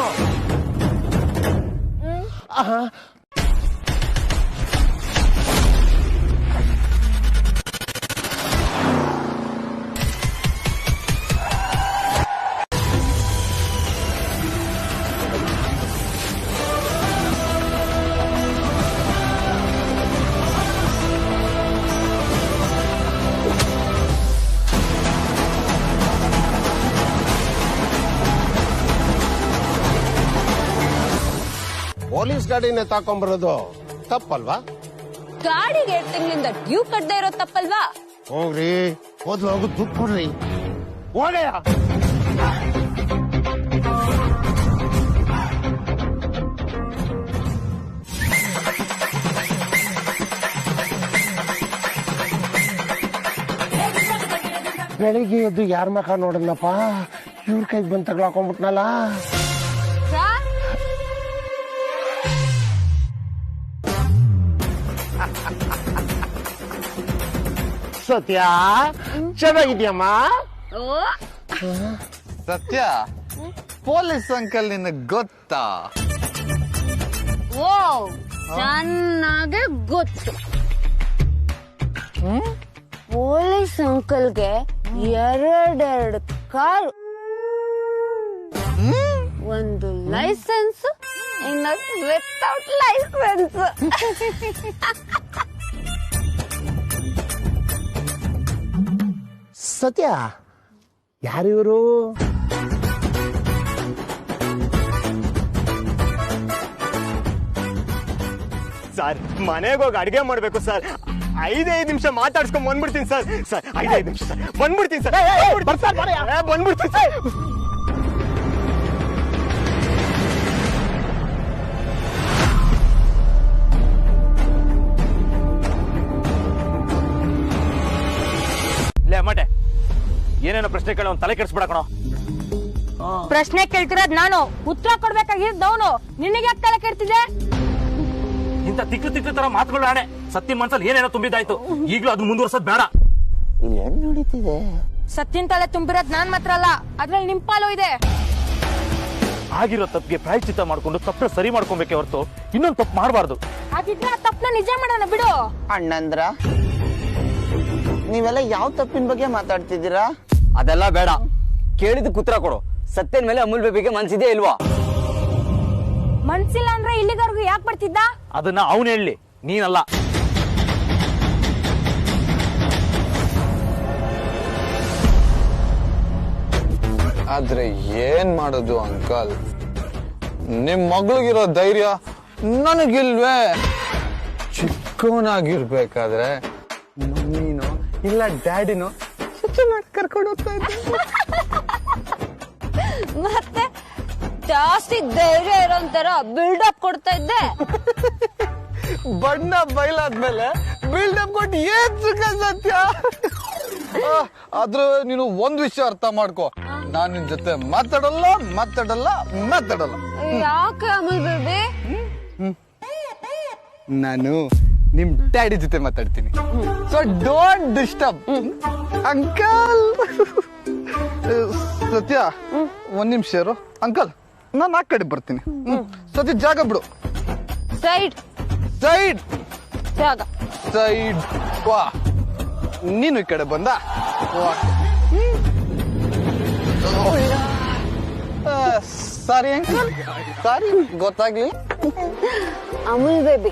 ಪೊಲೀಸ್ ಗಾಡಿನ ತಾಕೊಂಡ್ಬರೋದು ತಪ್ಪಲ್ವಾ? ಗಾಡಿಗೆ 2 ತಿಂಗಳಿಂದ ಡ್ಯೂ ಕಟ್ಟದೆ ಇರೋ ತಪ್ಪಲ್ವಾ? ಹೋಗ್ರಿ, ಮೊದ್ಲು ಹೋಗಿ ದುಡ್ಡು ಕೊಡ್ರಿ. ಹೋಗಯ್ಯ. ಬೆಳಿಗ್ಗೆ ಎದ್ದು ಯಾರ ಮಕ ನೋಡದ್ನಪ್ಪ, ಇವ್ರ ಕೈಗೆ ಬಂದು ತಗೊಳಕೊಂಡ್ಬಿಟ್ನಲ್ಲ. ಸತ್ಯ ಚೆನ್ನಾಗಿದ್ಯಮ್ಮ. ಸತ್ಯ, ಪೊಲೀಸ್ ಅಂಕಲ್ ನಿನಗೆ ಗೊತ್ತಾ? ಓ ಚೆನ್ನಾಗೆ ಗೊತ್ತು. ಪೊಲೀಸ್ ಅಂಕಲ್ಗೆ ಎರಡೆರಡು ಕಾರು, ಒಂದು ಲೈಸೆನ್ಸ್, ಇನ್ನೊಂದು ವಿತೌಟ್ ಲೈಸೆನ್ಸ್. ಸತ್ಯ, ಯಾರಿವರು? ಸರ್, ಮನೆಗೆ ಹೋಗಿ ಅಡಿಗೆ ಮಾಡ್ಬೇಕು ಸರ್. 5 ನಿಮಿಷ ಮಾತಾಡ್ಸ್ಕೊಂಡ್ ಬಂದ್ಬಿಡ್ತೀನಿ ಸರ್. 5 ನಿಮಿಷ ಸರ್, ಬಂದ್ಬಿಡ್ತೀನಿ ಸರ್. ಬಂದ್ಬಿಡ್ತೀನಿ ಸರ್. ಲೇ ಮಟೆ, ಏನೇನೋ ಪ್ರಶ್ನೆ ಕೇಳೋ ತಲೆ ಕೆಡಿಸ್ಬಿಡ ಕಣೋ. ಪ್ರಶ್ನೆ ಕೇಳ್ತಿರೋದ್ ನಾನು, ಉತ್ತರ ಕೊಡ್ಬೇಕಾಗಿರೋದು ಅವನು. ನಿನಗೆ ಯಾಕೆ ತಲೆ ಕೆಡ್ತಿದೆ? ಇಂಥ ತಿಕ್ಕು ತರ ಮಾತುಗಳು ಆಣೆ. ಸತ್ಯ ಮನ್ಸಲ್ಲಿ ಏನೇನೋ ತುಂಬಿದಾಯ್ತು, ಈಗ್ಲೂ ಅದು ಮುಂದುವರ್ಸೋದ್ ಬೇಡ. ಇಲ್ಲಿ ಹೆಣ್ಣು ನೋಡಿತಿದೆ. ಸತ್ಯನ್ ತಲೆ ತುಂಬಿರೋದ್ ನಾನ್ ಮಾತ್ರ ಅಲ್ಲ, ಅದ್ರಲ್ಲಿ ನಿಮ್ ಪಾಲು ಇದೆ. ಆಗಿರೋ ತಪ್ಪಿಗೆ ಪ್ರಾಯಶ್ಚಿತ್ತ ಮಾಡ್ಕೊಂಡು ತಪ್ಪನ್ನ ಸರಿ ಮಾಡ್ಕೊಬೇಕೆ ಹೊರತು ಇನ್ನೊಂದು ತಪ್ಪು ಮಾಡಬಾರ್ದು. ಹಾಗಿದ್ರೆ ಆ ತಪ್ಪನ್ನ ನಿಜ ಮಾಡೋಣ ಬಿಡು. ಅಣ್ಣಂದ್ರ, ನೀವೆಲ್ಲ ಯಾವ ತಪ್ಪಿನ ಬಗ್ಗೆ ಮಾತಾಡ್ತಿದ್ದೀರಾ? ಅದೆಲ್ಲ ಬೇಡ, ಕೇಳಿದ ಉತ್ತರ ಕೊಡು. ಸತ್ಯನ ಮೇಲೆ ಅಮೂಲ್ ಬೇಬಿಗೆ ಮನ್ಸಿದೆ ಇಲ್ವಾ? ಮನ್ಸಿಲ್ಲ ಅಂದ್ರೆ ಇಲ್ಲಿವರೆಗೂ ಯಾಕೆ ಬರ್ತಿದ್ದ? ಅದನ್ನ ಅವನು ಹೇಳಿ, ನೀನಲ್ಲ. ಆದ್ರೆ ಏನ್ ಮಾಡೋದು ಅಂಕಲ್? ನಿಮ್ ಮಗಳಿಗಿರೋ ಧೈರ್ಯ ನನಗಿಲ್ವೇ? ಚಿಕ್ಕವನಾಗಿರ್ಬೇಕಾದ್ರೆ ಮಮ್ಮಿನೋ ಇಲ್ಲ ಡ್ಯಾಡಿನೋ ಕರ್ಕೊಂಡು ಹೋಗ್ತಾ ಇದ್ದೆ. ಮತ್ತೆ ಜಾಸ್ತಿ ಧೈರ್ಯ ಇರೋಂತರ ಬಿಲ್ಡಪ್ ಕೊಡ್ತಾ ಇದ್ದೆ. ಬಣ್ಣ ಬಯಲಾದ್ಮೇಲೆ ಬಿಲ್ಡಪ್ ಕೊಟ್ಟು ಏನ್ ಸುಖ ಸತ್ಯ. ಆದ್ರೆ ನೀನು ಒಂದ್ ವಿಷಯ ಅರ್ಥ ಮಾಡ್ಕೋ, ನಾನ್ ನಿನ್ ಜೊತೆ ಮಾತಾಡಲ್ಲ. ಯಾಕೆ ಅಮೂಲ್ ಬೇಬಿ? ನಾನು ನಿಮ್ ಡ್ಯಾಡಿ ಜೊತೆ ಮಾತಾಡ್ತೀನಿ. So don't disturb uncle. ಸತ್ಯ, ಒಂದ್ ನಿಮಿಷ ಇರು ಅಂಕಲ್, ನಾನು ಆ ಕಡೆ ಬರ್ತೀನಿ. ಸತ್ಯ, ಜಾಗ ಬಿಡು. ಸೈಡ್ ಜಾಗ ಸೈಡ್. ವಾ, ನೀನು ಈ ಕಡೆ ಬಂದ. ಸಾರಿ ಅಂಕಲ್, ಸಾರಿ, ಗೊತ್ತಾಗ್ಲಿ. ಅಮೂಲ್ ಬೇಬಿ,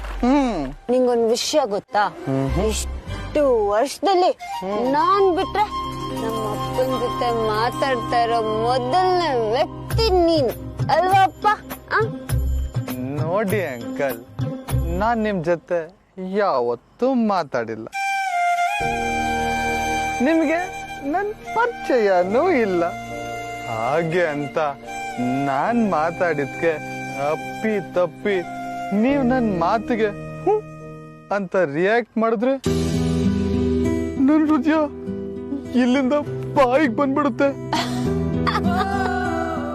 ನಿಂಗೊಂದ್ ವಿಷಯ ಗೊತ್ತಾ? ಇಷ್ಟು ವರ್ಷದಲ್ಲಿ ನಾನ್ ಬಿಟ್ರೆ ನಮ್ಮ ಅಪ್ಪನ ಜೊತೆ ಮಾತಾಡ್ತಾ ಇರೋ ಮೊದಲನೇ ವ್ಯಕ್ತಿ ನೀನು ಅಲ್ವಪ್ಪ? ನೋಡಿ ಅಂಕಲ್, ನಾನ್ ನಿಮ್ ಜೊತೆ ಯಾವತ್ತೂ ಮಾತಾಡಿಲ್ಲ. ನಿಮ್ಗೆ ನನ್ ಪರಿಚಯನೂ ಇಲ್ಲ. ಹಾಗೆ ಅಂತ ನಾನ್ ಮಾತಾಡಿದ್ಕೆ ಅಪ್ಪಿ ತಪ್ಪಿ ನೀವ್ ನನ್ ಮಾತಿಗೆ ಅಂತ ರಿಯಾಕ್ಟ್ ಮಾಡಿದ್ರೆ ನನ್ ಹೃದಯ ಇಲ್ಲಿಂದ ಬಾಯಿಗೆ ಬಂದ್ಬಿಡುತ್ತೆ.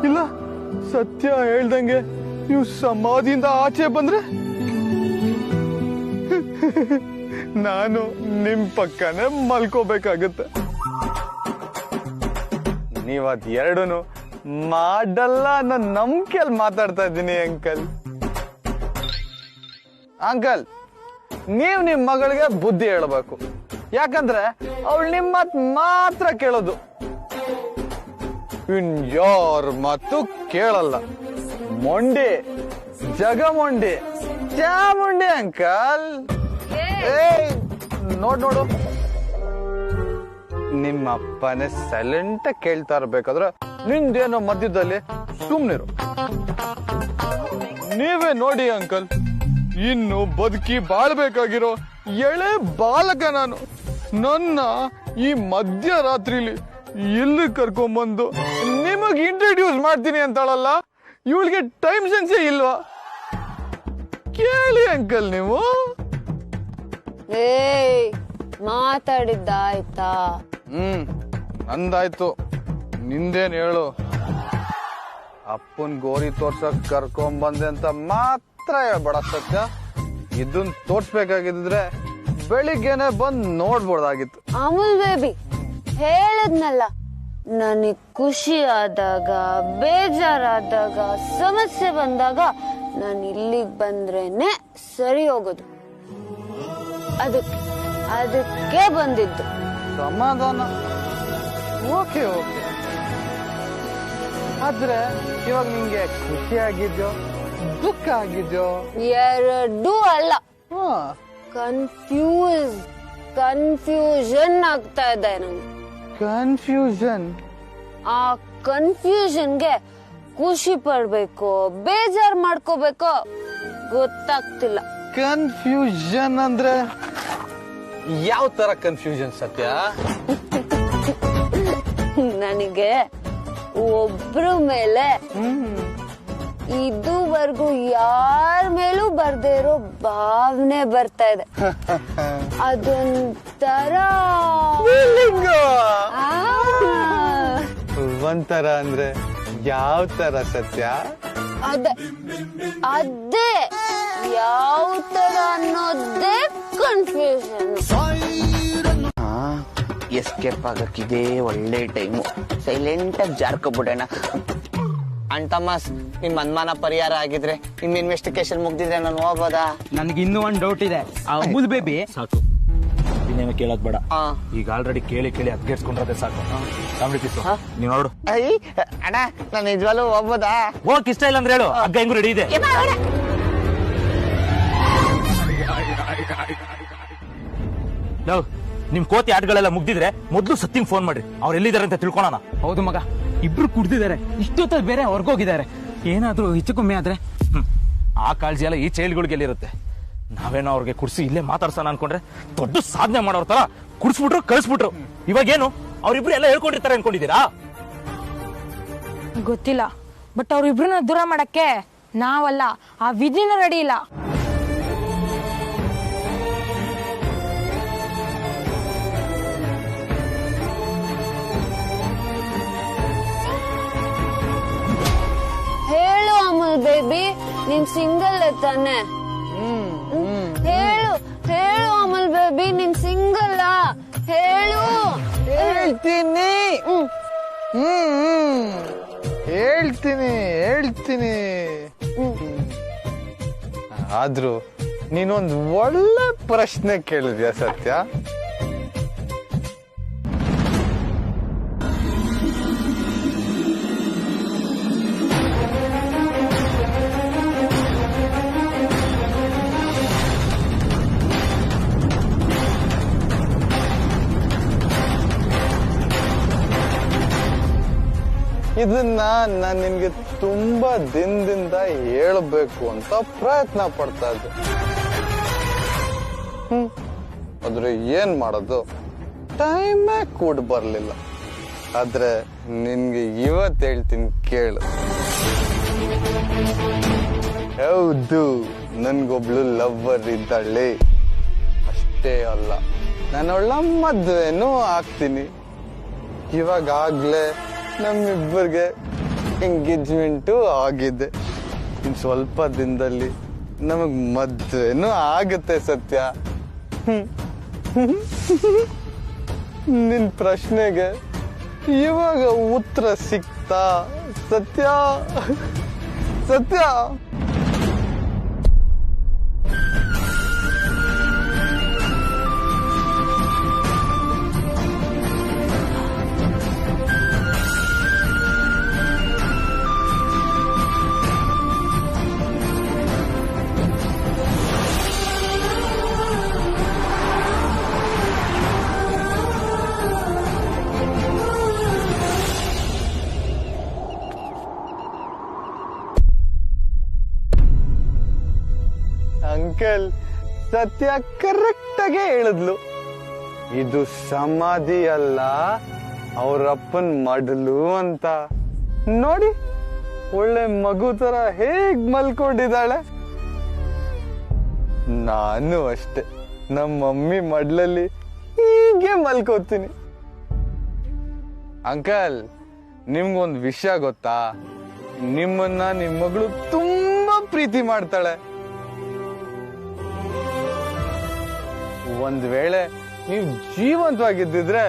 ಇಲ್ಲ, ಸತ್ಯ ಹೇಳ್ದಂಗೆ ನೀವು ಸಮಾಧಿಯಿಂದ ಆಚೆ ಬಂದ್ರೆ ನಾನು ನಿಮ್ ಪಕ್ಕನೇ ಮಲ್ಕೋಬೇಕಾಗತ್ತೆ. ನೀವದ್ ಎರಡೂನು ಮಾಡಲ್ಲ ಅನ್ನೋ ನಂಬಿಕೆಯಲ್ಲಿ ಮಾತಾಡ್ತಾ ಇದ್ದೀನಿ ಅಂಕಲ್. ಅಂಕಲ್, ನೀವ್ ನಿಮ್ ಮಗಳಿಗೆ ಬುದ್ಧಿ ಹೇಳ್ಬೇಕು. ಯಾಕಂದ್ರೆ ಅವಳು ನಿಮ್ ಮಾತ್ ಮಾತ್ರ ಕೇಳೋದು, ಇನ್ ಯಾರ ಮಾತು ಕೇಳಲ್ಲ. ಮೊಂಡಿ, ಜಗಮೊಂಡಿ, ಚಾಮುಂಡಿ ಅಂಕಲ್. ನೋಡು, ನಿಮ್ಮ ಅಪ್ಪನೇ ಸೈಲೆಂಟ್ ಕೇಳ್ತಾ ಇರ್ಬೇಕಾದ್ರೆ ನಿಂದೇನೋ ಮಧ್ಯದಲ್ಲಿ ಸುಮ್ನಿರು. ನೀವೇ ನೋಡಿ ಅಂಕಲ್, ಇನ್ನು ಬದುಕಿ ಬಾಳ್ಬೇಕಾಗಿರೋ ಎಳೆ ಬಾಲಕ ನಾನು. ನನ್ನ ಈ ಮಧ್ಯರಾತ್ರಿಲಿ ಇಲ್ಲಿ ಕರ್ಕೊಂಬಂದು ನಿಮಗ್ ಇಂಟ್ರಡ್ಯೂಸ್ ಮಾಡ್ತೀನಿ ಅಂತಾಳಲ್ಲ, ಇವಳಿಗೆ ಟೈಮ್ ಸೆನ್ಸೇ ಇಲ್ವಾ? ಕೇಳಿ ಅಂಕಲ್ ನೀವು. ಮಾತಾಡಿದ್ದಾಯ್ತಾ? ನಂದಾಯ್ತು, ನಿಂದೇನ್ ಹೇಳು. ಅಪ್ಪನ್ ಗೋರಿ ತೋರ್ಸಕ್ ಕರ್ಕೊಂಬಂದೆ ಅಂತ ಮಾತ್ರ ಹೇಳ್ಬೇಡ ಸತ್ಯ. ಇದನ್ ತೋರ್ಸ್ಬೇಕಾಗಿದ್ರೆ ಬೆಳಿಗ್ಗೆನೆ ಬಂದು ನೋಡ್ಬೋದಾಗಿತ್ತು. ಅಮೂಲ್ ಬೇಬಿ ಹೇಳದ್ನಲ್ಲ, ನನಗ್ ಖುಷಿ ಆದಾಗ, ಬೇಜಾರಾದಾಗ, ಸಮಸ್ಯೆ ಬಂದಾಗ ನಾನು ಇಲ್ಲಿಗೆ ಬಂದ್ರೇನೆ ಸರಿ ಹೋಗೋದು. ಅದಕ್ಕೆ ಬಂದಿದ್ದು. ಸಮಾಧಾನ. Okay okay. ಆದ್ರೆ ಇವಾಗ ನಿಂಗೆ ಖುಷಿ ಆಗಿದ್ಯೋ ದುಃಖ ಆಗಿದ್ಯೋ? ಎರಡೂ ಅಲ್ಲ, ಕನ್ಫ್ಯೂಷನ್ ಆಗ್ತಾ ಇದೆ ನಂಗೆ. ಕನ್ಫ್ಯೂಷನ್? ಆ ಕನ್ಫ್ಯೂಷನ್ಗೆ ಖುಷಿ ಪಡ್ಬೇಕು, ಬೇಜಾರ್ ಮಾಡ್ಕೋಬೇಕೋ ಗೊತ್ತಾಗ್ತಿಲ್ಲ. ಕನ್ಫ್ಯೂಷನ್ ಅಂದ್ರೆ ಯಾವ ತರ ಕನ್ಫ್ಯೂಷನ್ ಸತ್ಯ? ನನಗೆ ಒಬ್ರ ಮೇಲೆ ಇದುವರೆಗೂ ಯಾರ ಮೇಲೂ ಬರ್ದೇ ಇರೋ ಭಾವನೆ ಬರ್ತಾ ಇದೆ. ಅದೊಂಥರ ಒಂಥರ ಅಂದ್ರೆ ಯಾವ ತರ ಸತ್ಯ? ಅದೇ ಯಾವ ತರ ಅನ್ನೋದೇ ಕನ್ಫ್ಯೂಷನ್. ಎಸ್ಕೇಪ್ ಆಗಕ್ಕಿದೆ ಒಳ್ಳೆ ಟೈಮು. ಸೈಲೆಂಟ್ ಆಗಿ ಜಾರ್ಕೊಬಿಡೋಣ. ಅಂತಮಾಸ್, ನಿಮ್ ಅನುಮಾನ ಪರಿಹಾರ ಆಗಿದ್ರೆ, ನಿಮ್ ಇನ್ವೆಸ್ಟಿಗೇಷನ್ ಮುಗ್ದಿದ್ರೆ ನಾನು ಹೋಗ್ಬೋದಾ? ನನ್ಗೆ ಇನ್ನೂ ಒಂದ್ ಡೌಟ್ ಇದೆ. ಅಮೂಲ್ ಬೇಬಿ ಸಾಕು, ಇನ್ನೇನು ಕೇಳೋದ್ ಬೇಡ. ಈಗ ಆಲ್ರೆಡಿ ಕೇಳಿ ಅದ್ಗೇರ್ಸ್ಕೊಂಡ್ರೆ ಸಾಕು. ನೀವ್ ನೋಡು. ಅಣ್ಣ, ನಾನು ನಿಜವಾಗ್ಲೂ ಹೋಗ್ಬೋದಾ? ಹೋಗಕ್ ಇಷ್ಟ ಇಲ್ಲ ಅಂದ್ರೆ ಹೇಳು, ಹಗ್ಗ ಹೆಂಗು ರೆಡಿ ಇದೆ. ನಿಮ್ ಕೋತಿ ಆಟಗಳೆಲ್ಲ ಮುಗ್ದಿದ್ರೆ ಮೊದ್ಲು ಸತ್ಯಂಗ್ ಫೋನ್ ಮಾಡ್ರಿ, ಅವ್ರು ಎಲ್ಲಿದ್ದಾರೆ ಅಂತ ತಿಳ್ಕೊಳೋಣ. ಹೌದು ಮಗ, ಇಬ್ರು ಕುಡ್ದಿದ್ದಾರೆ, ಇಷ್ಟೊತ್ತಲ್ಲಿ ಬೇರೆ ಹೊರ್ಗೋಗಿದ್ದಾರೆ. ಏನಾದ್ರೂ ಹೆಚ್ಚು ಕಮ್ಮಿ ಆದ್ರೆ? ಆ ಕಾಳಜಿ ಎಲ್ಲ ಈ ಚೈಲ್ಡ್ಗಳಿಗೆ ಎಲ್ಲಿರುತ್ತೆ? ನಾವೇನೋ ಅವ್ರಿಗೆ ಕುಡ್ಸಿ ಇಲ್ಲೇ ಮಾತಾಡ್ಸೋಣ ಅನ್ಕೊಂಡ್ರೆ ದೊಡ್ಡ ಸಾಧನೆ ಮಾಡೋರ್ ತರ ಕುಡ್ಸ್ಬಿಟ್ರು ಕಳಿಸ್ಬಿಟ್ರು. ಇವಾಗೇನು ಅವ್ರಿಬ್ರು ಎಲ್ಲ ಹೇಳ್ಕೊಂಡಿರ್ತಾರೆ ಅನ್ಕೊಂಡಿದ್ದೀರಾ? ಗೊತ್ತಿಲ್ಲ, ಬಟ್ ಅವ್ರಿಬ್ರನ್ನ ದೂರ ಮಾಡಕ್ಕೆ ನಾವಲ್ಲ, ಆ ವಿಧಿನ ರೆಡಿ ಇಲ್ಲ. ಹೇಳು ಅಮೂಲ್ ಬೇಬಿ, ನೀನ್ ಸಿಂಗಲ್ ತಾನೆ? ಹೇಳು ಅಮೂಲ್ ಬೇಬಿ, ನೀನ್ ಸಿಂಗಲ್? ಹೇಳು. ಹೇಳ್ತೀನಿ ಆದ್ರೂ ನೀನೊಂದು ಒಳ್ಳೆ ಪ್ರಶ್ನೆ ಕೇಳಿದ್ಯಾ ಸತ್ಯ. ಇದನ್ನ ನಾನು ನಿನ್ಗೆ ತುಂಬಾ ದಿನದಿಂದ ಹೇಳ್ಬೇಕು ಅಂತ ಪ್ರಯತ್ನ ಪಡ್ತಾ ಇದ್ದೆ. ಆದ್ರೆ ಏನ್ ಮಾಡೋದು, ಟೈಮೇ ಕೂಡ ಬರ್ಲಿಲ್ಲ. ಆದ್ರೆ ನಿನ್ಗೆ ಇವತ್ತು ಹೇಳ್ತೀನಿ ಕೇಳು. ಹೌದು, ನನ್ಗೊಬ್ಳು ಲವ್ವರ್ ಇದ್ದಾಳೆ. ಅಷ್ಟೇ ಅಲ್ಲ, ನಾನೊಳ್ಳ ಮದ್ವೆನೂ ಆಗ್ತೀನಿ. ಇವಾಗಲೇ ನಮ್ಮಿಬ್ಬರಿಗೆ ಎಂಗೇಜ್ಮೆಂಟು ಆಗಿದೆ. ಇನ್ ಸ್ವಲ್ಪ ದಿನದಲ್ಲಿ ನಮಗ್ ಮದ್ವೆನೂ ಆಗುತ್ತೆ ಸತ್ಯ. ನಿನ್ ಪ್ರಶ್ನೆಗೆ ಇವಾಗ ಉತ್ತರ ಸಿಕ್ತಾ ಸತ್ಯ? ಅಂಕಲ್, ಸತ್ಯ ಕರೆಕ್ಟ್ ಆಗಿ ಹೇಳಿದ್ಲು. ಇದು ಸಮಾಧಿ ಅಲ್ಲ, ಅವ್ರಪ್ಪನ್ ಮಡಲು ಅಂತ. ನೋಡಿ, ಒಳ್ಳೆ ಮಗು ತರ ಹೇಗ್ ಮಲ್ಕೊಂಡಿದ್ದಾಳೆ. ನಾನು ಅಷ್ಟೆ, ನಮ್ಮ ಮಮ್ಮಿ ಮಡ್ಲಲ್ಲಿ ಹೀಗೆ ಮಲ್ಕೋತೀನಿ. ಅಂಕಲ್, ನಿಮ್ಗೊಂದ್ ವಿಷಯ ಗೊತ್ತಾ? ನಿಮ್ಮನ್ನ ನಿಮ್ ಮಗಳು ತುಂಬಾ ಪ್ರೀತಿ ಮಾಡ್ತಾಳೆ. ಒಂದ್ ವೇಳೆ ನೀವು ಜೀವಂತವಾಗಿದ್ದಿದ್ರೆ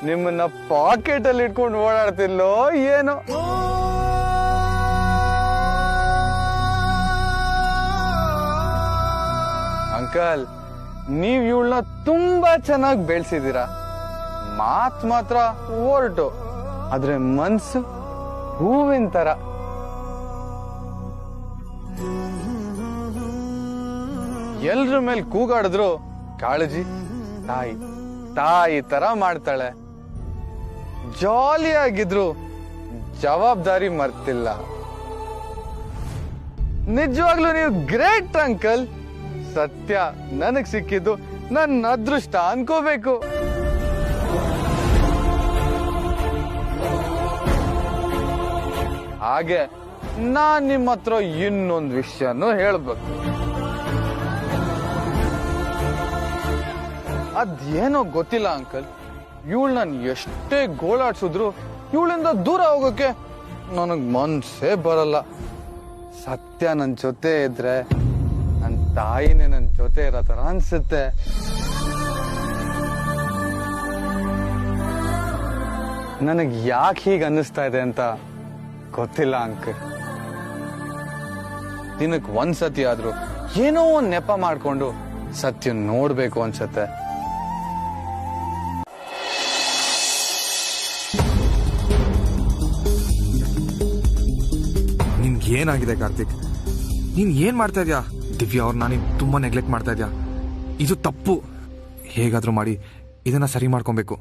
ನಿಮ್ಮನ್ನ ಪಾಕೆಟ್ ಅಲ್ಲಿ ಇಟ್ಕೊಂಡು ಓಡಾಡ್ತಿಲ್ಲೋ ಏನೋ. ಅಂಕಲ್, ನೀವ್ ಇವಳನ್ನ ತುಂಬಾ ಚೆನ್ನಾಗಿ ಬೆಳೆಸಿದೀರಾ. ಮಾತ್ ಮಾತ್ರ ಹೊರಟು, ಆದ್ರೆ ಮನ್ಸು ಹೂವಿನ ತರ. ಎಲ್ರ ಮೇಲೆ ಕೂಗಾಡಿದ್ರು ಕಾಳಜಿ ತಾಯಿ ತಾಯಿ ತರ ಮಾಡ್ತಾಳೆ. ಜಾಲಿಯಾಗಿದ್ರು ಜವಾಬ್ದಾರಿ ಮರ್ತಿಲ್ಲ. ನಿಜವಾಗ್ಲೂ ನೀವು ಗ್ರೇಟ್ ಅಂಕಲ್. ಸತ್ಯ ನನಗ್ ಸಿಕ್ಕಿದ್ದು ನನ್ನ ಅದೃಷ್ಟ ಅನ್ಕೋಬೇಕು. ಹಾಗೆ ನಾನ್ ನಿಮ್ಮ ಹತ್ರ ಇನ್ನೊಂದು ವಿಷಯನೂ ಹೇಳ್ಬೇಕು. ಅದೇನೋ ಗೊತ್ತಿಲ್ಲ ಅಂಕಲ್, ಇವಳು ನಾನು ಎಷ್ಟೇ ಗೋಳಾಡ್ಸಿದ್ರು ಇವಳಿಂದ ದೂರ ಹೋಗೋಕೆ ನನಗ್ ಮನ್ಸೇ ಬರಲ್ಲ. ಸತ್ಯ ನನ್ ಜೊತೆ ಇದ್ರೆ ನನ್ ತಾಯಿನೇ ನನ್ ಜೊತೆ ಇರೋ ತರ ಅನ್ಸುತ್ತೆ. ನನಗ್ ಯಾಕೆ ಹೀಗೆ ಅನ್ನಿಸ್ತಾ ಇದೆ ಅಂತ ಗೊತ್ತಿಲ್ಲ ಅಂಕಲ್. ದಿನಕ್ ಒಂದ್ಸತಿ ಆದ್ರೂ ಏನೋ ಒಂದ್ ನೆಪ ಮಾಡ್ಕೊಂಡು ಸತ್ಯ ನೋಡ್ಬೇಕು ಅನ್ಸತ್ತೆ. ಏನಾಗಿದೆ ಕಾರ್ತಿಕ್? ನೀನ್ ಏನ್ ಮಾಡ್ತಾ ಇದ್ಯಾ? ದಿವ್ಯಾ ಅವ್ರನ್ನ ನೀನ್ ತುಂಬಾ ನೆಗ್ಲೆಕ್ಟ್ ಮಾಡ್ತಾ ಇದ್ಯಾ. ಇದು ತಪ್ಪು. ಹೇಗಾದ್ರೂ ಮಾಡಿ ಇದನ್ನ ಸರಿ ಮಾಡ್ಕೊಬೇಕು.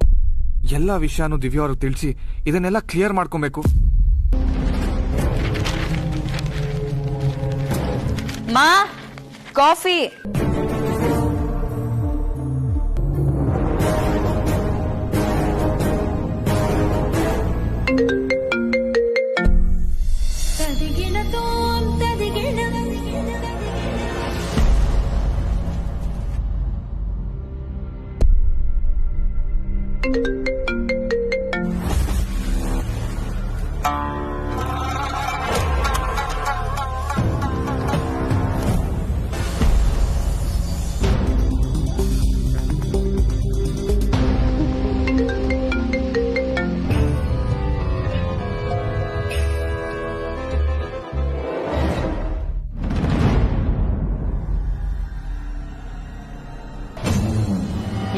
ಎಲ್ಲಾ ವಿಷಯನೂ ದಿವ್ಯಾ ಅವ್ರಿಗೆ ತಿಳಿಸಿ ಇದನ್ನೆಲ್ಲ ಕ್ಲಿಯರ್ ಮಾಡ್ಕೊಬೇಕು. ಮಾ, ಕಾಫಿ.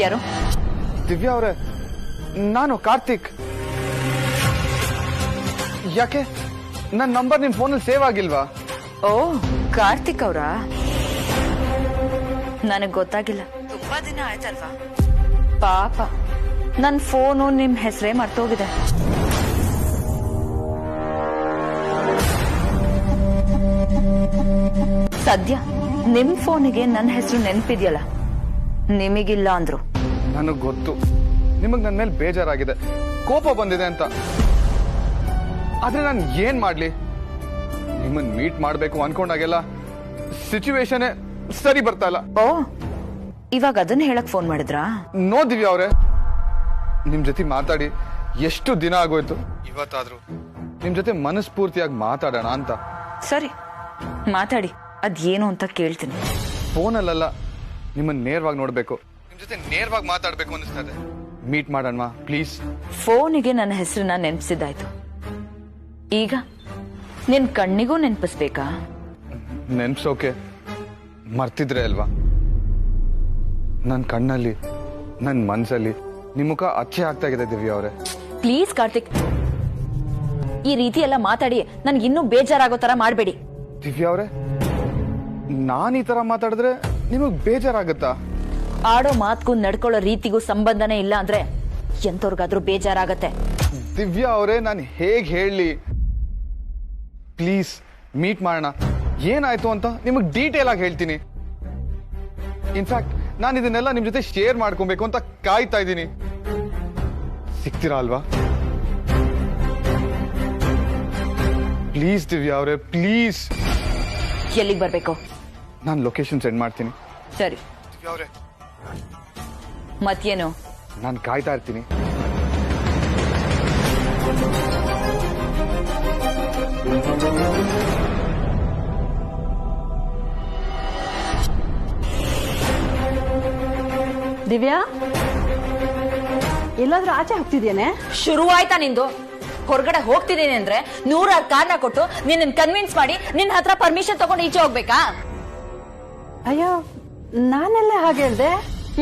ಯಾರು? ದಿವ್ಯಾ ಅವರೇ, ನಾನು ಕಾರ್ತಿಕ್. ಯಾಕೆ ನನ್ನ ನಂಬರ್ ನಿಮ್ ಫೋನಲ್ಲಿ ಸೇವ್ ಆಗಿಲ್ವಾ? ಓ, ಕಾರ್ತಿಕ್ ಅವರಾ? ನನಗ್ ಗೊತ್ತಾಗಿಲ್ಲ. ತುಂಬಾ ದಿನ ಆಯ್ತಲ್ವಾ? ಪಾಪ, ನನ್ ಫೋನು ನಿಮ್ ಹೆಸರೇ ಮರ್ತೋಗಿದೆ. ಸದ್ಯ ನಿಮ್ ಫೋನಿಗೆ ನನ್ನ ಹೆಸರು ನೆನಪಿದ್ಯಲ್ಲ, ನಿಮಗಿಲ್ಲ ಅಂದ್ರು. ನನಗ್ ಗೊತ್ತು ನಿಮಗ್ ನನ್ ಮೇಲೆ ಬೇಜಾರಾಗಿದೆ, ಕೋಪ ಬಂದಿದೆ ಅಂತ. ಆದ್ರೆ ನಾನು ಏನ್ ಮಾಡ್ಲಿ? ನಿಮ್ಮನ್ ಮೀಟ್ ಮಾಡ್ಬೇಕು ಅನ್ಕೊಂಡಾಗೆಲ್ಲ ಸಿಚುವೇಶನ್ ಸರಿ ಬರ್ತಾ ಇಲ್ಲ. ಓ, ಇವಾಗ ಅದನ್ನ ಹೇಳಕ್ ಫೋನ್ ಮಾಡಿದ್ರಾ? ನೋ ದಿವ್ಯಾ ಅವ್ರೆ, ನಿಮ್ ಜೊತೆ ಮಾತಾಡಿ ಎಷ್ಟು ದಿನ ಆಗೋಯ್ತು. ಇವತ್ತಾದ್ರೂ ನಿಮ್ ಜೊತೆ ಮನಸ್ಫೂರ್ತಿಯಾಗಿ ಮಾತಾಡೋಣ ಅಂತ. ಸರಿ, ಮಾತಾಡಿ. ಅದೇನು ಅಂತ ಕೇಳ್ತೀನಿ. ಫೋನಲ್ಲ, ನಿಮ್ಮನ್ನ ನೇರವಾಗಿ ನೋಡ್ಬೇಕು, ನಿಮ್ ಜೊತೆ ನೇರವಾಗಿ ಮಾತಾಡ್ಬೇಕು ಅನಿಸ್ತಾ ಇದೆ. ಮೀಟ್ ಮಾಡೋಣ ಪ್ಲೀಸ್. ಫೋನಿಗೆ ನನ್ನ ಹೆಸರನ್ನ ನೆನಪಿಸಿದಾಯ್ತು. ಈಗ ನಿನ್ ಕಣ್ಣಿಗೂ ನೆನಪಿಸ್ಬೇಕಾ? ನೆನ್ಸೋಕೆ ಮರ್ತಿದ್ರೆ ಅಲ್ವಾ? ನನ್ ಕಣ್ಣಲ್ಲಿ ನನ್ ಮನ್ಸಲ್ಲಿ ನಿಮ್ ಮುಖ ಅಚ್ಚೆ ಆಗ್ತಾ ಇದೆ ದಿವ್ಯಾ ಅವರೇ. ಪ್ಲೀಸ್ ಕಾರ್ತಿಕ್, ಈ ರೀತಿ ಎಲ್ಲ ಮಾತಾಡಿ ನನ್ಗೆ ಇನ್ನೂ ಬೇಜಾರಾಗೋ ತರ ಮಾಡ್ಬೇಡಿ. ದಿವ್ಯಾ ಅವರೇ, ನಾನ್ ಈ ತರ ಮಾತಾಡಿದ್ರೆ ನಿಮಗ್ ಬೇಜಾರಾಗತ್ತಾ? ಆಡೋ ಮಾತ್ಗೂ ನಡ್ಕೊಳ್ಳೋ ರೀತಿಗೂ ಸಂಬಂಧನೇ ಇಲ್ಲ ಅಂದ್ರೆ ಎಂತವ್ರಿಗಾದ್ರೂ ಬೇಜಾರಾಗತ್ತೆ. ದಿವ್ಯಾ ಅವರೇ, ನಾನು ಹೇಗ್ ಹೇಳಿ? ಪ್ಲೀಸ್ ಮೀಟ್ ಮಾಡೋಣ. ಏನಾಯ್ತು ಅಂತ ನಿಮಗ್ ಡೀಟೇಲ್ ಆಗಿ ಹೇಳ್ತೀನಿ. ಇನ್ಫ್ಯಾಕ್ಟ್ ನಾನು ಇದನ್ನೆಲ್ಲ ನಿಮ್ ಜೊತೆ ಶೇರ್ ಮಾಡ್ಕೊಬೇಕು ಅಂತ ಕಾಯ್ತಾ ಇದ್ದೀನಿ. ಸಿಗ್ತೀರಾ ಅಲ್ವಾ? ಪ್ಲೀಸ್ ದಿವ್ಯಾ ಅವರೇ, ಪ್ಲೀಸ್. ಎಲ್ಲಿಗೆ ಬರ್ಬೇಕು? ನಾನು ಲೊಕೇಶನ್ ಸೆಂಡ್ ಮಾಡ್ತೀನಿ. ಸರಿ. ದಿವ್ಯಾ ಅವರೇ, ಮತ್ತೇನು? ನಾನು ಕಾಯ್ತಾ ಇರ್ತೀನಿ. ದಿವ್ಯಾ ಎಲ್ಲಾದ್ರೂ ಆಚೆ ಹೋಗ್ತಿದ್ಯೇನೆ? ಶುರುವಾಯ್ತಾ ನಿಂದು? ಹೊರಗಡೆ ಹೋಗ್ತಿದ್ದೀನಿ ಅಂದ್ರೆ 100 ಕಾರಣ ಕೊಟ್ಟು ನಿನ್ನ ಕನ್ವಿನ್ಸ್ ಮಾಡಿ ನಿನ್ನ ಹತ್ರ ಪರ್ಮಿಷನ್ ತಗೊಂಡು ಈಚೆ ಹೋಗ್ಬೇಕಾ? ಅಯ್ಯೋ ನಾನೆಲ್ಲ ಹಾಗೆ ಹೇಳ್ದೆ.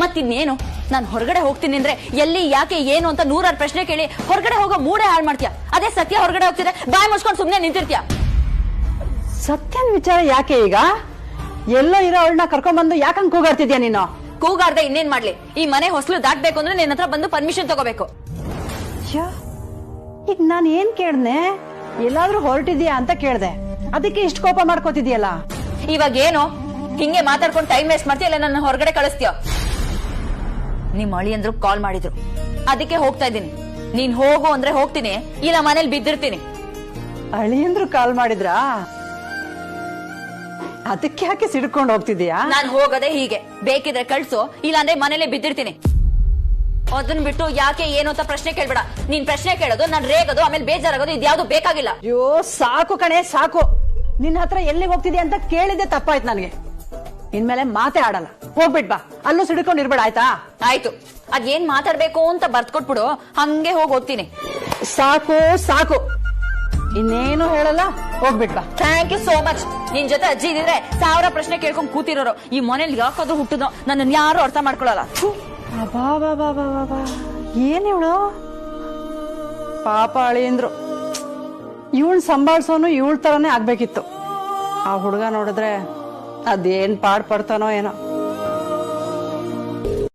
ಮತ್ತಿನ್ನೇನು, ನಾನು ಹೊರಗಡೆ ಹೋಗ್ತೀನಿ ಅಂದ್ರೆ ಎಲ್ಲಿ ಯಾಕೆ ಏನು ಅಂತ 100 ಪ್ರಶ್ನೆ ಕೇಳಿ ಹೊರಗಡೆ ಹೋಗೋ ಮೂಡೆ ಹಾಳು ಮಾಡ್ತೀಯ. ಅದೇ ಸತ್ಯ ಹೊರಗಡೆ ಹೋಗ್ತಿದ್ರೆ ಬಾಯಿ ಮುಚ್ಕೊಂಡು ಸುಮ್ನೆ ನಿಂತಿರ್ತೀಯ. ಸತ್ಯನ ವಿಚಾರ ಯಾಕೆ ಈಗ? ಎಲ್ಲೋ ಇರೋ ಅವಳನ್ನ ಕರ್ಕೊಂಡ್ಬಂದು ಯಾಕಂಗ್ ಕೂಗಾಡ್ತಿದ್ಯಾ ನೀನು? ಕೂಗಾಡ್ದೆ ಇನ್ನೇನ್ ಮಾಡ್ಲಿ? ಈ ಮನೆ ಹೊಸಲು ದಾಟ್ಬೇಕು ಅಂದ್ರೆ ನಿನ್ನ ಹತ್ರ ಬಂದು ಪರ್ಮಿಷನ್ ತಗೋಬೇಕು. ಈಗ ನಾನು ಏನ್ ಕೇಳ್ದೆ? ಎಲ್ಲಾದ್ರೂ ಹೊರಟಿದ್ಯಾ ಅಂತ ಕೇಳ್ದೆ, ಅದಕ್ಕೆ ಇಷ್ಟು ಕೋಪ ಮಾಡ್ಕೋತಿದ್ಯಲ್ಲ. ಇವಾಗ ಏನು ಹಿಂಗೆ ಮಾತಾಡ್ಕೊಂಡು ಟೈಮ್ ವೇಸ್ಟ್ ಮಾಡ್ತೀಯ, ಇಲ್ಲ ನನ್ನ ಹೊರಗಡೆ ಕಳಿಸ್ತೀಯ? ನಿಮ್ ಅಳಿಯಂದ್ರು ಕಾಲ್ ಮಾಡಿದ್ರು, ಅದಕ್ಕೆ ಹೋಗ್ತಾ ಇದ್ದೀನಿ. ನೀನ್ ಹೋಗು ಅಂದ್ರೆ ಹೋಗ್ತೀನಿ, ಇಲ್ಲ ಮನೇಲಿ ಬಿದ್ದಿರ್ತೀನಿ. ಅಳಿಯಂದ್ರು ಕಾಲ್ ಮಾಡಿದ್ರಾ? ಅದಕ್ಕೆ ಯಾಕೆ ಸಿಡ್ಕೊಂಡು ಹೋಗ್ತಿದ್ಯಾ? ನಾನ್ ಹೋಗದೆ ಹೀಗೆ, ಬೇಕಿದ್ರೆ ಕಳ್ಸು, ಇಲ್ಲಾಂದ್ರೆ ಮನೇಲೆ ಬಿದ್ದಿರ್ತೀನಿ. ಅದನ್ನ ಬಿಟ್ಟು ಯಾಕೆ ಏನು ಅಂತ ಪ್ರಶ್ನೆ ಕೇಳ್ಬೇಡ. ನೀನ್ ಪ್ರಶ್ನೆ ಕೇಳೋದು, ನಾನ್ ರೇಗೋದು, ಆಮೇಲೆ ಬೇಜಾರಾಗೋದು ಇದ್ಯಾವ್ದು ಬೇಕಾಗಿಲ್ಲ. ಅಯ್ಯೋ ಸಾಕು ಕಣೆ ಸಾಕು. ನಿನ್ ಹತ್ರ ಎಲ್ಲಿಗೆ ಹೋಗ್ತಿದ್ಯಾ ಅಂತ ಕೇಳಿದ್ದೆ ತಪ್ಪಾಯ್ತು ನನಗೆ. ಇನ್ಮೇಲೆ ಮಾತೇ ಆಡಲ್ಲ. ಹೋಗ್ಬಿಟ್ ಬಾ, ಅಲ್ಲೂ ಸಿಡ್ಕೊಂಡು ಇರ್ಬೇಡ ಆಯ್ತಾ? ಆಯ್ತು, ಅದೇನ್ ಮಾತಾಡ್ಬೇಕು ಅಂತ ಬರ್ದ್ಕೊಟ್ಬಿಡು, ಹಂಗೆ ಹೋಗಿ ಓದ್ತೀನಿ. ಸಾಕು ಸಾಕು, ಇನ್ನೇನು ಹೇಳಲ್ಲ, ಹೋಗ್ಬಿಟ್ ಬಾ. Thank you so much. ನಿನ್ ಜೊತೆ ಅಜ್ಜಿ ಇದ್ರೆ 1000 ಪ್ರಶ್ನೆ ಕೇಳ್ಕೊಂಡ್ ಕೂತಿರೋರು. ಈ ಮನೇಲಿ ಯಾಕಾದ್ರೂ ಹುಟ್ಟಿದ್ನೋ ನನ್ನನ್ನು ಯಾರು ಅರ್ಥ ಮಾಡ್ಕೊಳಲ್ಲ. ಏನ್ ಇವಳು ಪಾಪ ಅಳಿಯಂದ್ರು. ಇವಳ್ ಸಂಭಾಳ್ಸೋನು ಇವಳ ತರನೇ ಆಗ್ಬೇಕಿತ್ತು. ಆ ಹುಡುಗ ನೋಡಿದ್ರೆ ಅದೇನ್ ಪಾಡ್ ಪಡ್ತಾನೋ ಏನೋ.